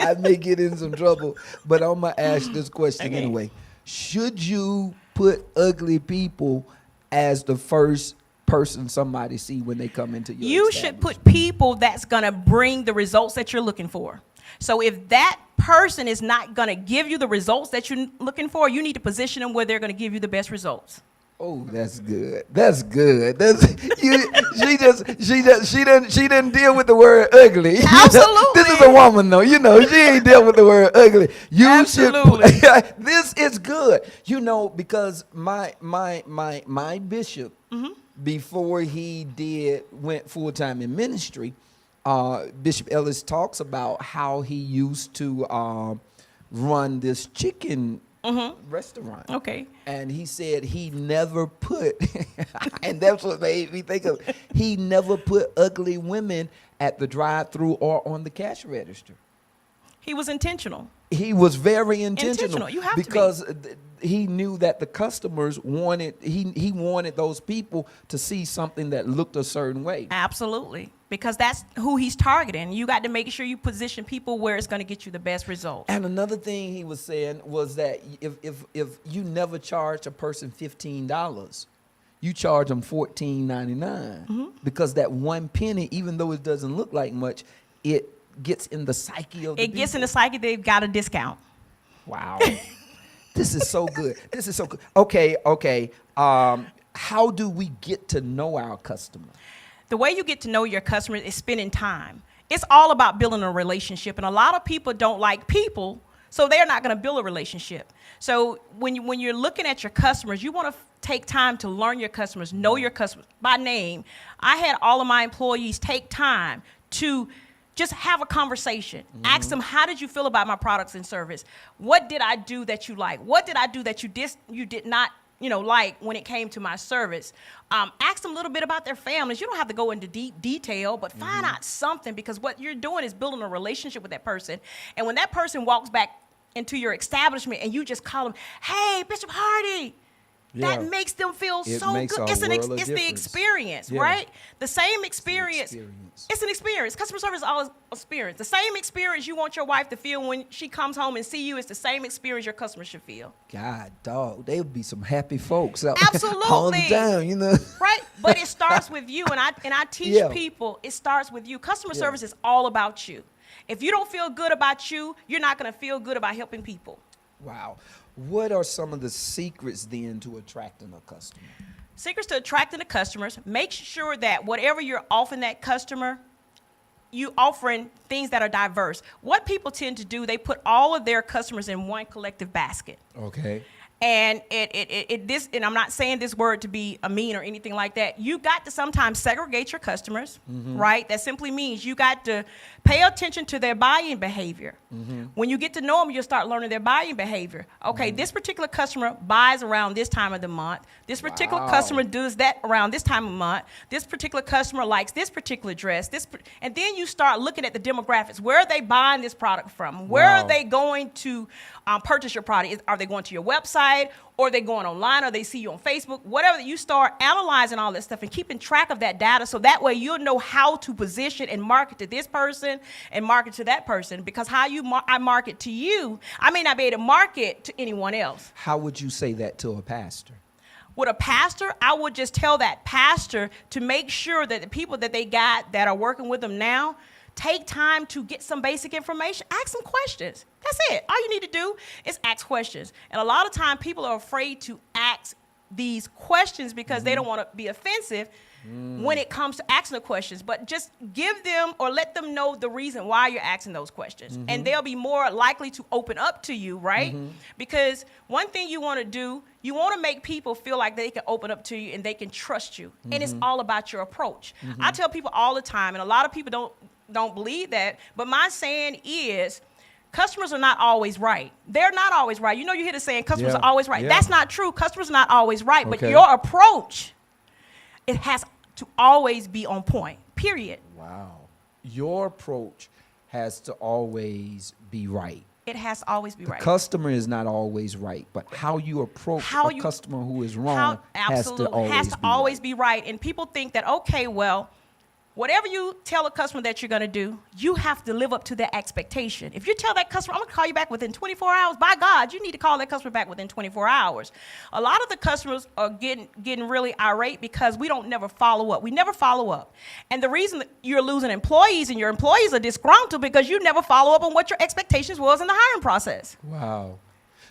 I may get in some trouble, but I'm going to ask this question anyway. Should you put ugly people as the first person somebody see when they come into your You should put people that's going to bring the results that you're looking for. So if that person is not going to give you the results that you're looking for, you need to position them where they're going to give you the best results. Oh, that's good. That's good. She didn't deal with the word ugly. Absolutely. This is a woman though. She ain't deal with the word ugly. Absolutely. This is good. Because my bishop, before he went full time in ministry, Bishop Ellis talks about how he used to run this chicken restaurant. Okay. And he said he never put, and that's what made me think of, he never put ugly women at the drive-through or on the cash register. He was intentional. He was very intentional. You have because he knew that the customers wanted, he wanted those people to see something that looked a certain way. Absolutely. because that's who he's targeting. You got to make sure you position people where it's going to get you the best results. And another thing he was saying was that if you never charge a person $15, you charge them $14.99 because that one penny, even though it doesn't look like much, it gets in the psyche of the It gets in people. the psyche, they've got a discount. Wow. This is so good. This is so good. Okay. How do we get to know our customer? The way you get to know your customers is spending time. It's all about building a relationship, and a lot of people don't like people, so they're not going to build a relationship. So when you're looking at your customers, you want to take time to learn your customers, know your customers by name. I had all of my employees take time to just have a conversation. Ask them, how did you feel about my products and service? What did I do that you like? What did I do that you did not like when it came to my service? Ask them a little bit about their families. You don't have to go into deep detail, but find out something, because what you're doing is building a relationship with that person. And when that person walks back into your establishment and you just call them, hey, Bishop Hardy, Yeah. that makes them feel It so makes good. a It's world of the difference. experience, Yeah. right? The same experience. experience. It's an experience. Customer service is always experience. The same experience you want your wife to feel when she comes home and see you is the same experience your customers should feel. God, dog, they would be some happy folks out Absolutely. all the time, you know. Right? But it starts with you, and I teach Yeah. people it starts with you. Customer Yeah. service is all about you. If you don't feel good about you, you're not going to feel good about helping people. Wow. What are some of the secrets then to attracting a customer? Secrets to attracting the customers: make sure that whatever you're offering that customer, you offering things that are diverse. What people tend to do, they put all of their customers in one collective basket. Okay. And and I'm not saying this word to be a mean or anything like that. You got to sometimes segregate your customers, right? That simply means you got to pay attention to their buying behavior. When you get to know them, you'll start learning their buying behavior. Okay, this particular customer buys around this time of the month. This particular Wow. customer does that around this time of month. This particular customer likes this particular dress. And then you start looking at the demographics. Where are they buying this product from? Where Wow. are they going to purchase your product? Are they going to your website, or are they going online, or they see you on Facebook? Whatever, you start analyzing all this stuff and keeping track of that data, so that way you'll know how to position and market to this person and market to that person. Because how I market to you, I may not be able to market to anyone else. How would you say that to a pastor? With a pastor, I would just tell that pastor to make sure that the people that they got that are working with them now take time to get some basic information. Ask some questions. That's it. All you need to do is ask questions. And a lot of time people are afraid to ask these questions because they don't want to be offensive when it comes to asking the questions. But just give them or let them know the reason why you're asking those questions. And they'll be more likely to open up to you, right? Because one thing you want to do, you want to make people feel like they can open up to you and they can trust you. And it's all about your approach. I tell people all the time, and a lot of people don't believe that, but my saying is, customers are not always right. They're not always right. You hear the saying, customers Yeah. are always right. Yeah. That's not true. Customers are not always right, but Okay. your approach, it has to always be on point, period. Wow. Your approach has to always be right. It has to always be The right. customer is not always right, but how you approach How a you- customer who is wrong has to Absolutely. always be right. be right. And people think that, okay, well, whatever you tell a customer that you're going to do, you have to live up to their expectation. If you tell that customer, I'm going to call you back within 24 hours, by God, you need to call that customer back within 24 hours. A lot of the customers are getting really irate because we don't never follow up. We never follow up. And the reason that you're losing employees and your employees are disgruntled because you never follow up on what your expectations was in the hiring process. Wow.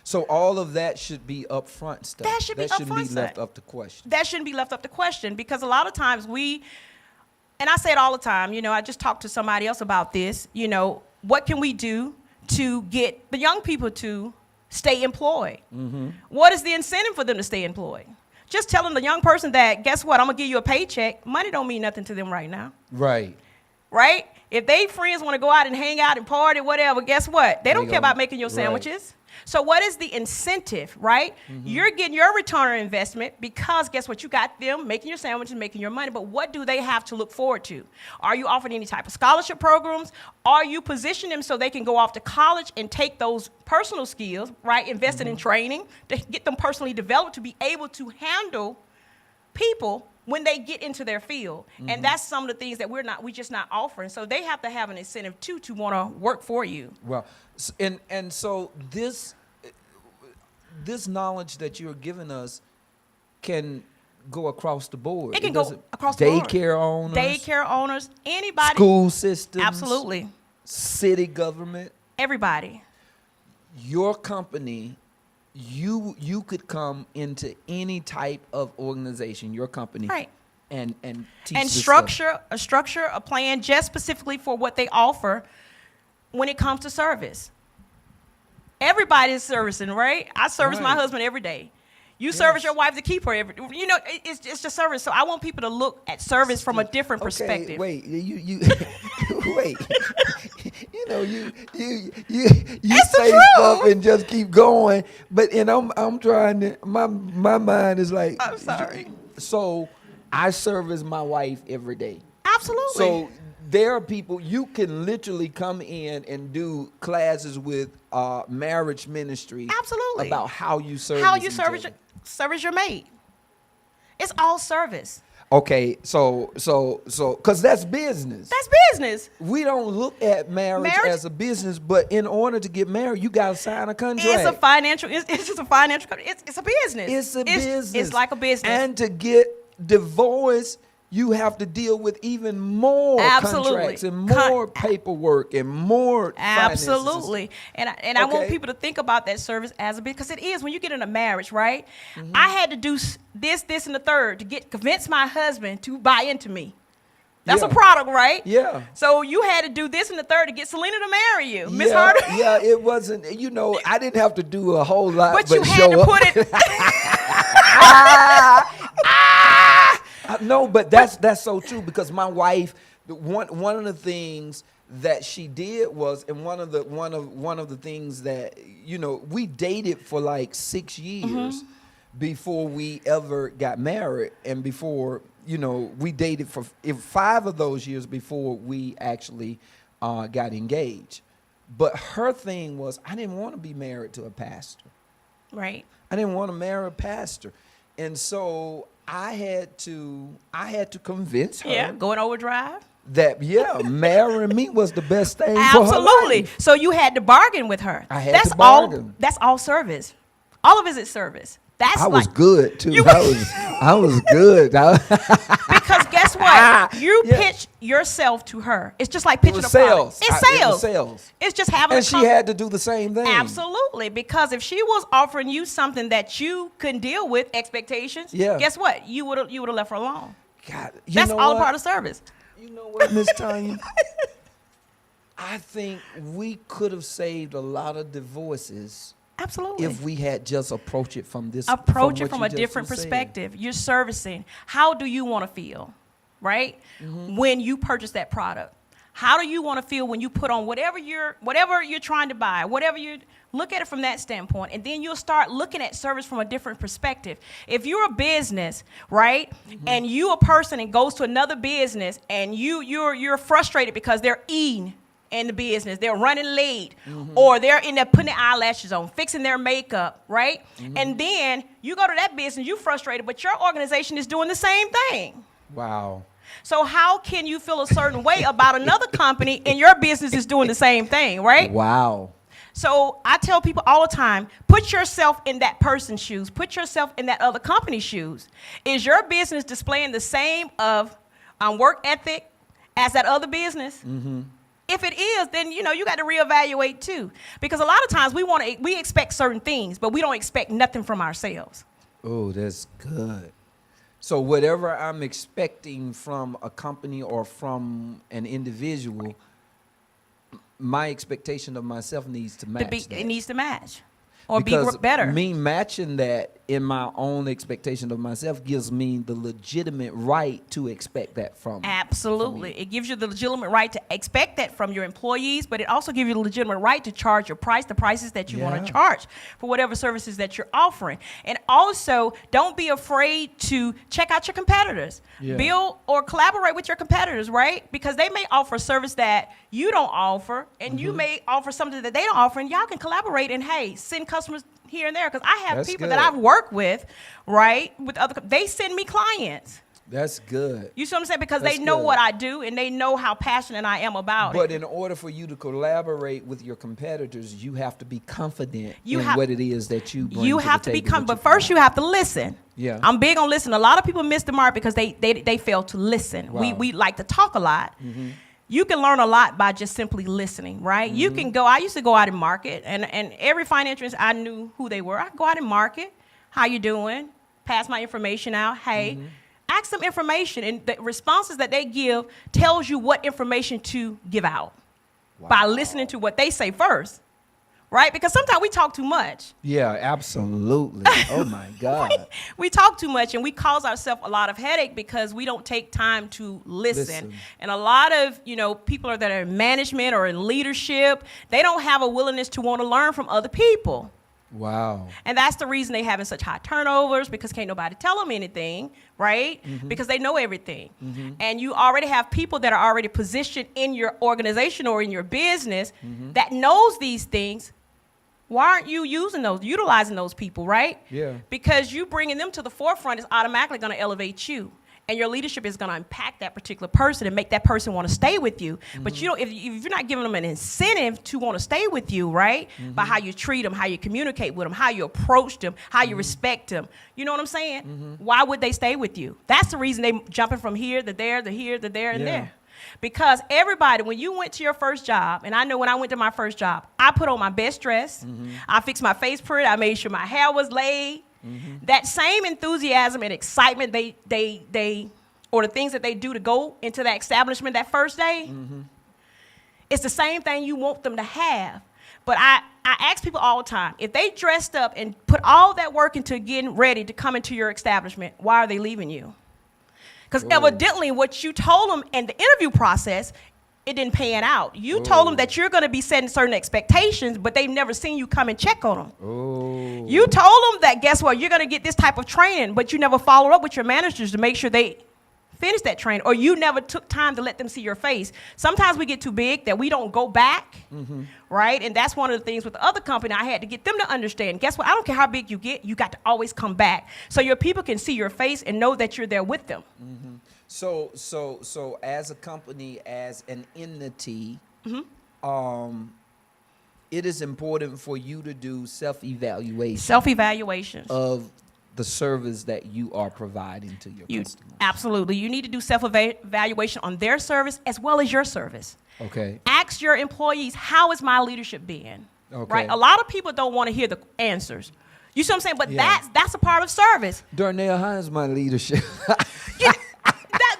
So all of that should be upfront stuff. That should be shouldn't upfront be left stuff. up to question. That shouldn't be left up to question, because a lot of times and I say it all the time, I just talked to somebody else about this, what can we do to get the young people to stay employed? What is the incentive for them to stay employed? Just telling the young person that, guess what, I'm going to give you a paycheck, money don't mean nothing to them right now, Right. right? If they friends want to go out and hang out and party, whatever, guess what? They don't care about making your right. sandwiches. So what is the incentive, right? You're getting your return on investment because guess what? You got them making your sandwiches, making your money, but what do they have to look forward to? Are you offering any type of scholarship programs? Are you positioning them so they can go off to college and take those personal skills, right? Invested in training to get them personally developed to be able to handle people when they get into their field. And that's some of the things that we just not offering. So they have to have an incentive too to want to work for you. Well, and so this knowledge that you're giving us can go across the board. It can go across the board. Daycare owners, Anybody. school systems, Absolutely. city government. Everybody. Your company, you could come into any type of organization, your company, Right. and teach And this stuff. structure a plan just specifically for what they offer when it comes to service. Everybody is servicing, right? I service my Right. husband every day. You service your wife to keep her it's just service. So I want people to look at service from a different perspective. Wait, you wait. You It's the say truth. stuff and just keep going, but I'm trying to. My mind is like. I'm sorry. So I service my wife every day. Absolutely. So there are people you can literally come in and do classes with marriage ministry. Absolutely. About how you service. how you each service other. service your mate. It's all service. Okay, so because that's business. That's business. We don't look at marriage as a business, but in order to get married, you got to sign a contract. It's a financial. It's just a financial. It's a business. It's a business. It's like a business. And to get divorced, you have to deal with even more contracts and more paperwork and more finances. Absolutely. And I want Okay. people to think about that service as a bit, because it is when you get in a marriage, right? I had to do this, and the third to convince my husband to buy into me. That's Yeah. a product, right? Yeah. So you had to do this and the third to get Selena to marry you, Miss Yeah, Hardy. yeah, it wasn't. I didn't have to do a whole lot, But you had show to up. put it. No, but that's so true, because my wife, one of the things that she did was, and one of the things that we dated for like 6 years before we ever got married, and before we dated for 5 of those years before we actually got engaged. But her thing was, I didn't want to be married to a pastor. Right. I didn't want to marry a pastor, and so I had to convince her Yeah. Going overdrive. that marrying me was the best thing for her Absolutely. life. So you had to bargain with her. I had that's to bargain. That's all service. All of it is service. That's I was like, good too. You- I was good. because guess what? You Yeah. pitch yourself to her. It's just like pitching was a product. sales. It's It sales. was sales. It's just having. And a she had to do the same thing. Absolutely, because if she was offering you something that you couldn't deal with, expectations. Yeah. Guess what? You would have left her alone. God, That's all a part of service. You know what, Miss Tanya? I think we could have saved a lot of divorces Absolutely. if we had just approached it from this. Approach from it from what a you just different said. perspective. You're servicing. How do you want to feel, right? When you purchase that product, how do you want to feel when you put on whatever you're trying to buy, whatever you look at it from that standpoint, and then you'll start looking at service from a different perspective. If you're a business, right, and you a person and goes to another business, and you're frustrated because they're eating in the business, they're running late, or they're in there putting their eyelashes on, fixing their makeup, right? And then you go to that business, you're frustrated, but your organization is doing the same thing. Wow. So how can you feel a certain way about another company and your business is doing the same thing, right? Wow. So I tell people all the time, put yourself in that person's shoes. Put yourself in that other company's shoes. Is your business displaying the same of work ethic as that other business? If it is, then you got to reevaluate too, because a lot of times we expect certain things, but we don't expect nothing from ourselves. Oh, that's good. So whatever I'm expecting from a company or from an individual, my expectation of myself needs to match that. It needs to match, or Because be better. me matching that in my own expectation of myself gives me the legitimate right to expect that from. Absolutely. It gives you the legitimate right to expect that from your employees, but it also gives you the legitimate right to charge your price, the prices that you want Yeah. to charge for whatever services that you're offering. And also, don't be afraid to check out your competitors. Yeah. Build or collaborate with your competitors, right? Because they may offer a service that you don't offer, and you may offer something that they don't offer, and y'all can collaborate and, hey, send customers here and there, because I have That's people good. that I've worked with, right, with other. They send me clients. That's good. You see what I'm saying? Because That's they know good. what I do and they know how passionate I am about But it. in order for you to collaborate with your competitors, you have to be confident You in have- what it is that you bring You to have the to table become, that but you first you provide. have to listen. Yeah. I'm big on listening. A lot of people miss the mark because they fail to listen. Wow. We like to talk a lot. You can learn a lot by just simply listening, right? You can go, I used to go out and market, and every financial, I knew who they were. I could go out and market. How you doing? Pass my information out. Hey, ask them information, and the responses that they give tells you what information to give out by listening to what they say first, right? Because sometimes we talk too much. Yeah, absolutely. Oh my God. We talk too much and we cause ourselves a lot of headache because we don't take time to listen. And a lot of, people that are in management or in leadership, they don't have a willingness to want to learn from other people. Wow. And that's the reason they having such high turnovers, because can't nobody tell them anything, right? Because they know everything. And you already have people that are already positioned in your organization or in your business that knows these things. Why aren't you utilizing those people, right? Yeah. Because you bringing them to the forefront is automatically going to elevate you. And your leadership is going to impact that particular person and make that person want to stay with you. But if you're not giving them an incentive to want to stay with you, right? By how you treat them, how you communicate with them, how you approach them, how you respect them. You know what I'm saying? Why would they stay with you? That's the reason they jumping from here to there, to here, to there, and Yeah. there. Because everybody, when you went to your first job, and I know when I went to my first job, I put on my best dress. I fixed my face pretty. I made sure my hair was laid. That same enthusiasm and excitement or the things that they do to go into that establishment that first day, it's the same thing you want them to have. But I ask people all the time, if they dressed up and put all that work into getting ready to come into your establishment, why are they leaving you? Because evidently what you told them in the interview process, it didn't pan out. You told them that you're going to be setting certain expectations, but they've never seen you come and check on them. Oh. You told them that, guess what, you're going to get this type of training, but you never followed up with your managers to make sure they finish that training, or you never took time to let them see your face. Sometimes we get too big that we don't go back, right? And that's one of the things with the other company. I had to get them to understand, guess what, I don't care how big you get, you got to always come back so your people can see your face and know that you're there with them. So as a company, as an entity, it is important for you to do self-evaluation Self-evaluations. of the service that you are providing to your customers. Absolutely. You need to do self-evaluation on their service as well as your service. Okay. Ask your employees, how is my leadership being? Okay. Right? A lot of people don't want to hear the answers. You see what I'm saying? But Yeah. that's a part of service. Darnell, how is my leadership?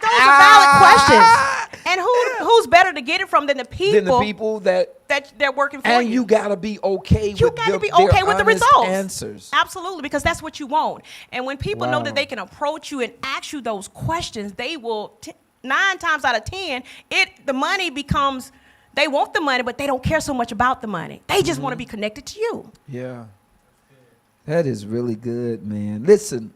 Those are valid questions. And who's better to get it from than the people, Then the people that they're working for and you? you gotta be okay You with got to be their okay with the honest results. answers. Absolutely, because that's what you want. And when people know Wow. that they can approach you and ask you those questions, they will 9 times out of 10, the money becomes, they want the money, but they don't care so much about the money. They just want to be connected to you. Yeah. That is really good, man. Listen.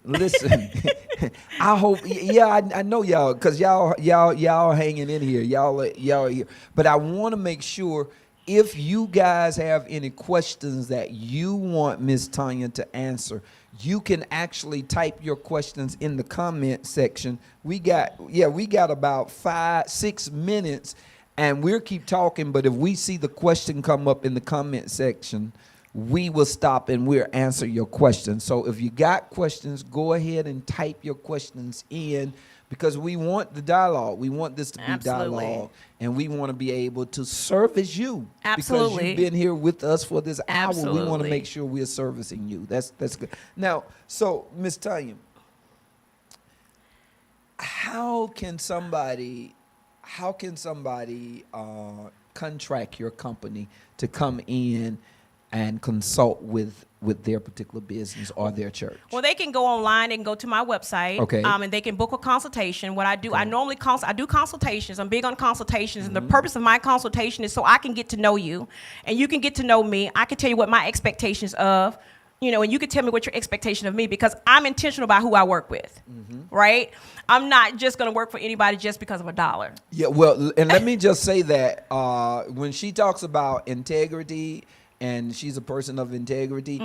I hope, I know y'all, cause y'all hanging in here, y'all here. But I want to make sure if you guys have any questions that you want Miss Tanya to answer, you can actually type your questions in the comment section. We got about 5-6 minutes, and we'll keep talking. But if we see the question come up in the comment section, we will stop and we'll answer your questions. So if you got questions, go ahead and type your questions in, because we want the dialogue. We want this to be Absolutely. dialogue, and we want to be able to service you. Absolutely. Because you've been here with us for this hour. We want to Absolutely. make sure we're servicing you. That's good. Now, so Ms. Tanya, how can somebody contract your company to come in and consult with their particular business or their church? Well, they can go online and go to my website. Okay. And they can book a consultation. What I do, I normally I do consultations. I'm big on consultations, and the purpose of my consultation is so I can get to know you, and you can get to know me. I can tell you what my expectations of, and you can tell me what your expectation of me, because I'm intentional about who I work with, right? I'm not just going to work for anybody just because of a dollar. Yeah, well, and let me just say that when she talks about integrity and she's a person of integrity.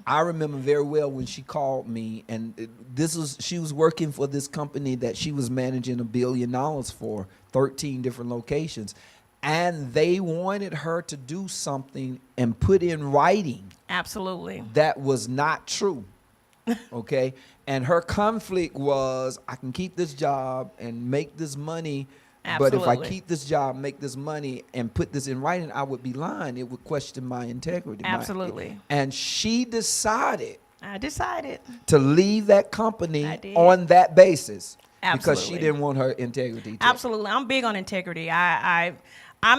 I remember very well when she called me, and she was working for this company that she was managing $1 billion for, 13 different locations, and they wanted her to do something and put in writing Absolutely. that was not true. Okay, and her conflict was, I can keep this job and make this money. But if I Absolutely. keep this job, make this money, and put this in writing, I would be lying. It would question my integrity. Absolutely. And she decided I decided. to leave that company I did. on that basis because she Absolutely. didn't want her integrity to. Absolutely. I'm big on integrity. I'm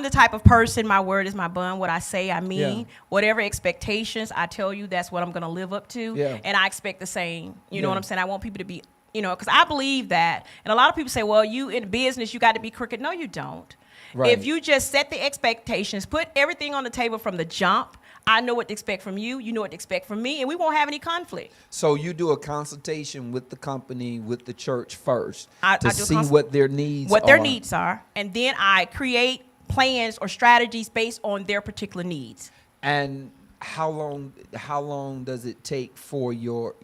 the type of person, my word is my bond. What I say, I mean. Yeah. Whatever expectations I tell you, that's what I'm going to live up to. Yeah. And I expect the same. You know Yeah. what I'm saying? I want people to be, because I believe that. And a lot of people say, well, you in business, you got to be crooked. No, you don't. Right. If you just set the expectations, put everything on the table from the jump, I know what to expect from you. You know what to expect from me. And we won't have any conflict. So you do a consultation with the company, with the church first, I to do see cons- what their needs What are. their needs are. And then I create plans or strategies based on their particular needs. And how long does it take for your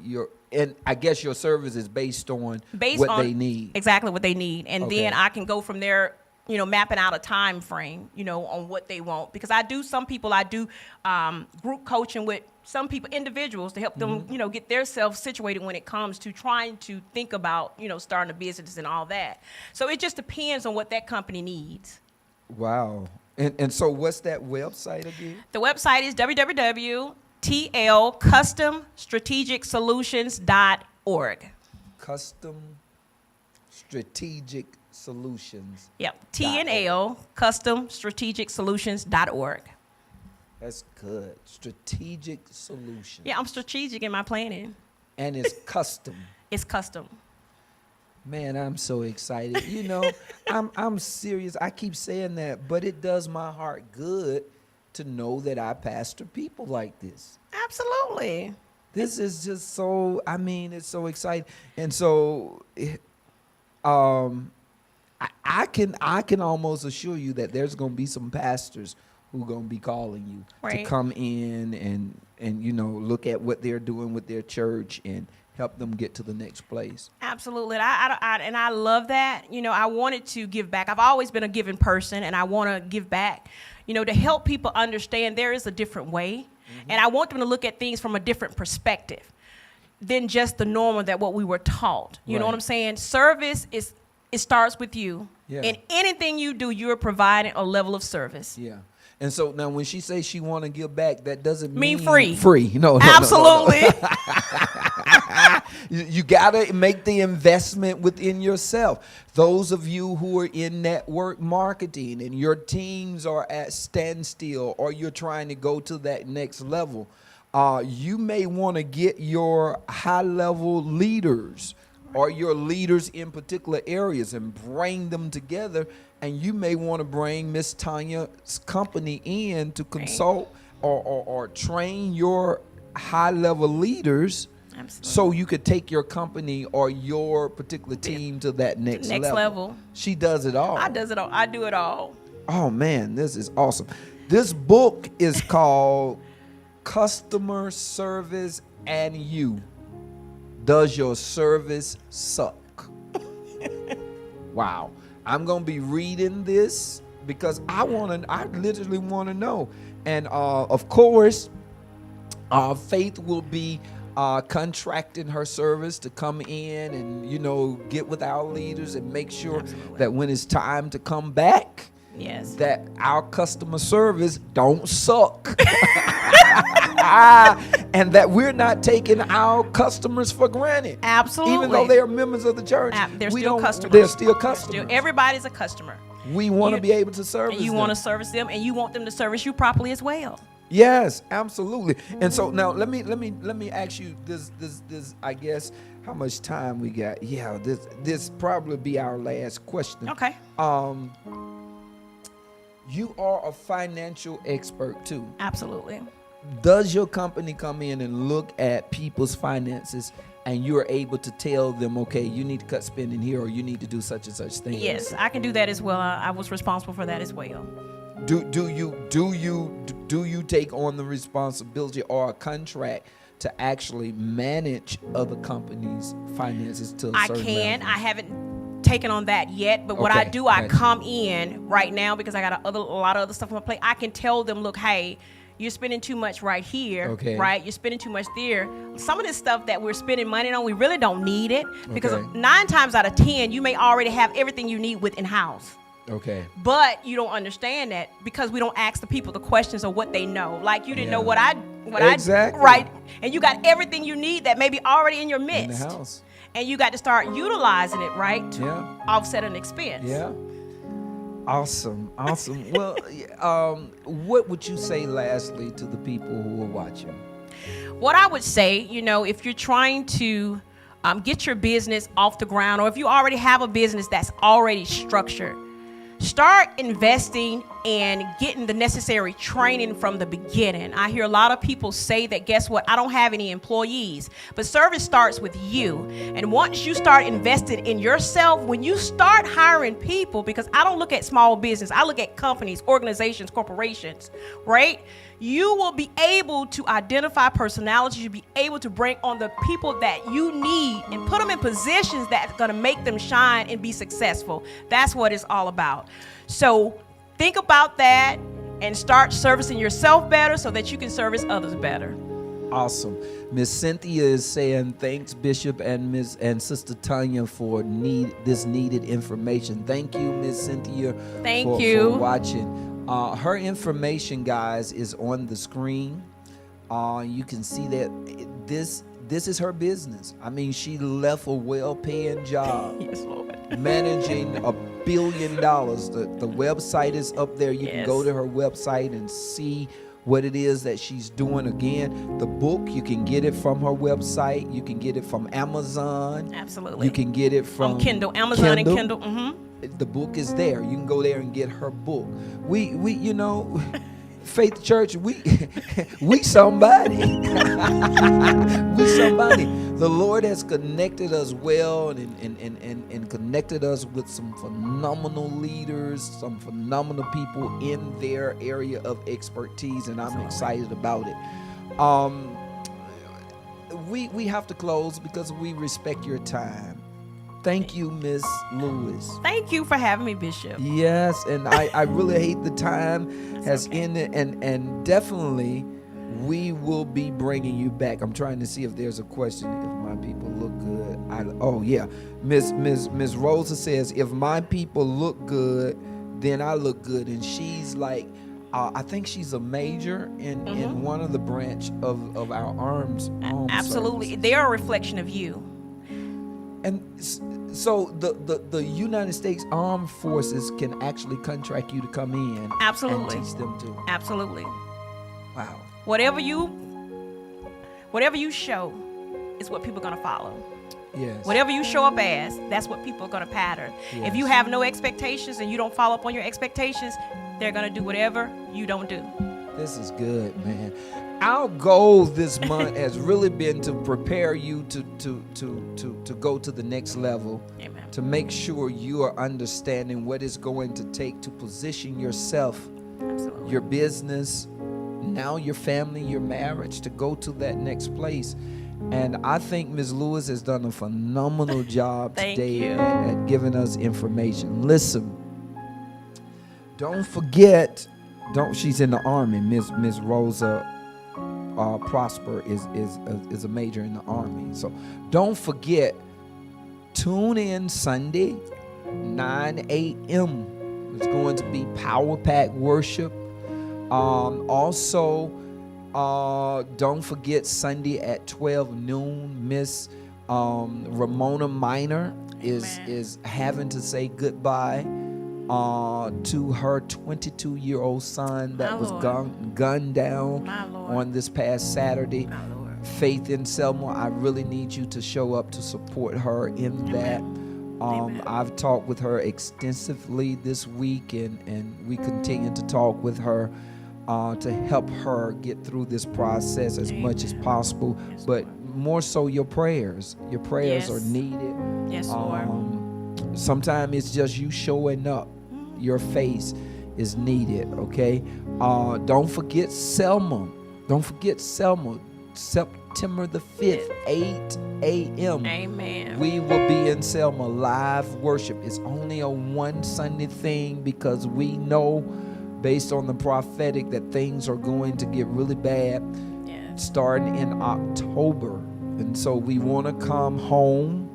and I guess your service is based on what they need. Exactly what they need. And Okay. then I can go from there, mapping out a time frame, on what they want. Because I do group coaching with some people, individuals, to help them, Mm-hmm. get themselves situated when it comes to trying to think about, starting a business and all that. So it just depends on what that company needs. Wow. And so what's that website again? The website is www.tlcustomstrategicsolutions.org. Custom Strategic Solutions. Yep, TNL, customstrategicsolutions.org. That's good. Strategic Solutions. Yeah, I'm strategic in my planning. And it's custom. It's custom. Man, I'm so excited. I'm serious. I keep saying that, but it does my heart good to know that I pastor people like this. Absolutely. This is just so, it's so exciting. And so I can almost assure you that there's going to be some pastors who are going to be calling you to Right. come in and look at what they're doing with their church and help them get to the next place. Absolutely. And I love that. I wanted to give back. I've always been a giving person, and I want to give back, to help people understand there is a different way. And I want them to look at things from a different perspective than just the normal that what we were taught. You know Right. what I'm saying? Service it starts with you. Yeah. And anything you do, you're providing a level of service. Yeah. And so now when she says she want to give back, that doesn't Mean mean free. Free. No. Absolutely. You got to make the investment within yourself. Those of you who are in network marketing and your teams are at standstill or you're trying to go to that next level, you may want to get your high-level leaders or your leaders in particular areas and bring them together. And you may want to bring Miss Tanya's company in to consult or train your high-level leaders. Absolutely. So you could take your company or your particular team to that next level. She does it all. I does it all. I do it all. Oh, man, this is awesome. This book is called Customer Service and You. Does your service suck? Wow. I'm going to be reading this because I literally want to know. And of course, Faith will be contracting her service to come in and, get with our leaders and make sure Absolutely. that when it's time to come back, Yes. that our customer service don't suck. And that we're not taking our customers for granted. Absolutely. Even though they are members of the church, They're we still don't- customers. They're still customers. Everybody's a customer. We want to You- be able to service And you them. want to service them, and you want them to service you properly as well. Yes, absolutely. And so now let me ask you this I guess how much time we got. Yeah, this probably be our last question. Okay. You are a financial expert too. Absolutely. Does your company come in and look at people's finances and you are able to tell them, okay, you need to cut spending here or you need to do such and such things? Yes, I can do that as well. I was responsible for that as well. do you take on the responsibility or a contract to actually manage other companies' finances to a I certain can. level? I haven't taken on that yet, but what I Okay, do, I gotcha. come in right now because I got a lot of other stuff on my plate. I can tell them, look, hey, you're spending too much right here, Okay. right? You're spending too much there. Some of this stuff that we're spending money on, we really don't need it because Okay. 9 times out of 10, you may already have everything you need within house. Okay. But you don't understand that because we don't ask the people the questions of what they know. Like you didn't Yeah. know what Exactly. I right, and you got everything you need that may be already in your midst. In the house. And you got to start utilizing it, right, to Yeah. offset an expense. Yeah. Awesome. Well, what would you say lastly to the people who are watching? What I would say, if you're trying to get your business off the ground, or if you already have a business that's already structured, start investing and getting the necessary training from the beginning. I hear a lot of people say that, guess what? I don't have any employees. But service starts with you. And once you start investing in yourself, when you start hiring people, because I don't look at small business, I look at companies, organizations, corporations, right? You will be able to identify personalities. You'll be able to bring on the people that you need and put them in positions that's going to make them shine and be successful. That's what it's all about. So think about that and start servicing yourself better so that you can service others better. Awesome. Miss Cynthia is saying thanks, Bishop and Sister Tanya, for this needed information. Thank you, Miss Cynthia. Thank for you. watching. Her information, guys, is on the screen. You can see that this is her business. I mean, she left a well-paying job. Yes, Lord. Managing $1 billion. The website is up there. You can Yes. go to her website and see what it is that she's doing. Again, the book, you can get it from her website. You can get it from Amazon. Absolutely. You can get it from Kindle, Amazon and Kindle. The book is there. You can go there and get her book. We Faith Church, we somebody. We somebody. The Lord has connected us well and connected us with some phenomenal leaders, some phenomenal people in their area of expertise, and I'm excited about it. We have to close because we respect your time. Thank you, Miss Lewis. Thank you for having me, Bishop. Yes, and I really hate the time has ended, and definitely we will be bringing you back. I'm trying to see if there's a question. If my people look good, Miss Rosa says, if my people look good, then I look good, and she's like, I think she's a major in one of the branch of our arms. Absolutely, services. they are a reflection of you. And so the United States Armed Forces can actually contract you to come in Absolutely. and teach them too. Absolutely. Wow. Whatever you show is what people are going to follow. Yes. Whatever you show up as, that's what people are going to pattern. Yes. If you have no expectations and you don't follow up on your expectations, they're going to do whatever you don't do. This is good, man. Our goal this month has really been to prepare you to go to the next level. Amen. To make sure you are understanding what it's going to take to position yourself, Absolutely. your business, now your family, your marriage, to go to that next place. And I think Ms. Lewis has done a phenomenal job Thank today you. at giving us information. Listen, don't forget, she's in the Army. Ms. Rosa Prosper is a major in the Army. So don't forget, tune in Sunday, 9 a.m. It's going to be Power Pack Worship. Also, don't forget Sunday at 12 noon, Miss Ramona Minor is having to say goodbye to her 22-year-old son that was gunned down on this past Saturday. Faith in Selma, I really need you to show up to support her in that. I've talked with her extensively this week, and we continue to talk with her to help her get through this process as much as possible. But more so, your prayers are needed. Yes, Lord. Sometimes it's just you showing up, your face. is needed, okay? Don't forget Selma. Don't forget Selma. September the 5th, 8 a.m. Amen. We will be in Selma live worship. It's only a one Sunday thing because we know based on the prophetic that things are going to get really bad starting in October. And so we want to come home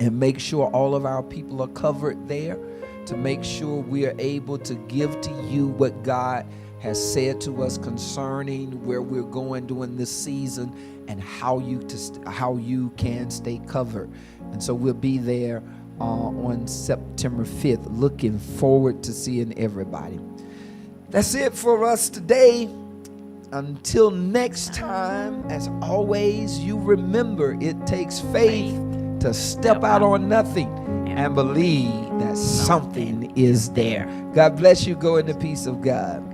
and make sure all of our people are covered there, to make sure we are able to give to you what God has said to us concerning where we're going during this season and how you can stay covered. And so we'll be there on September 5th. Looking forward to seeing everybody. That's it for us today. Until next time, as always, you remember it takes faith to step out on nothing and believe that something is there. God bless you. Go in the peace of God.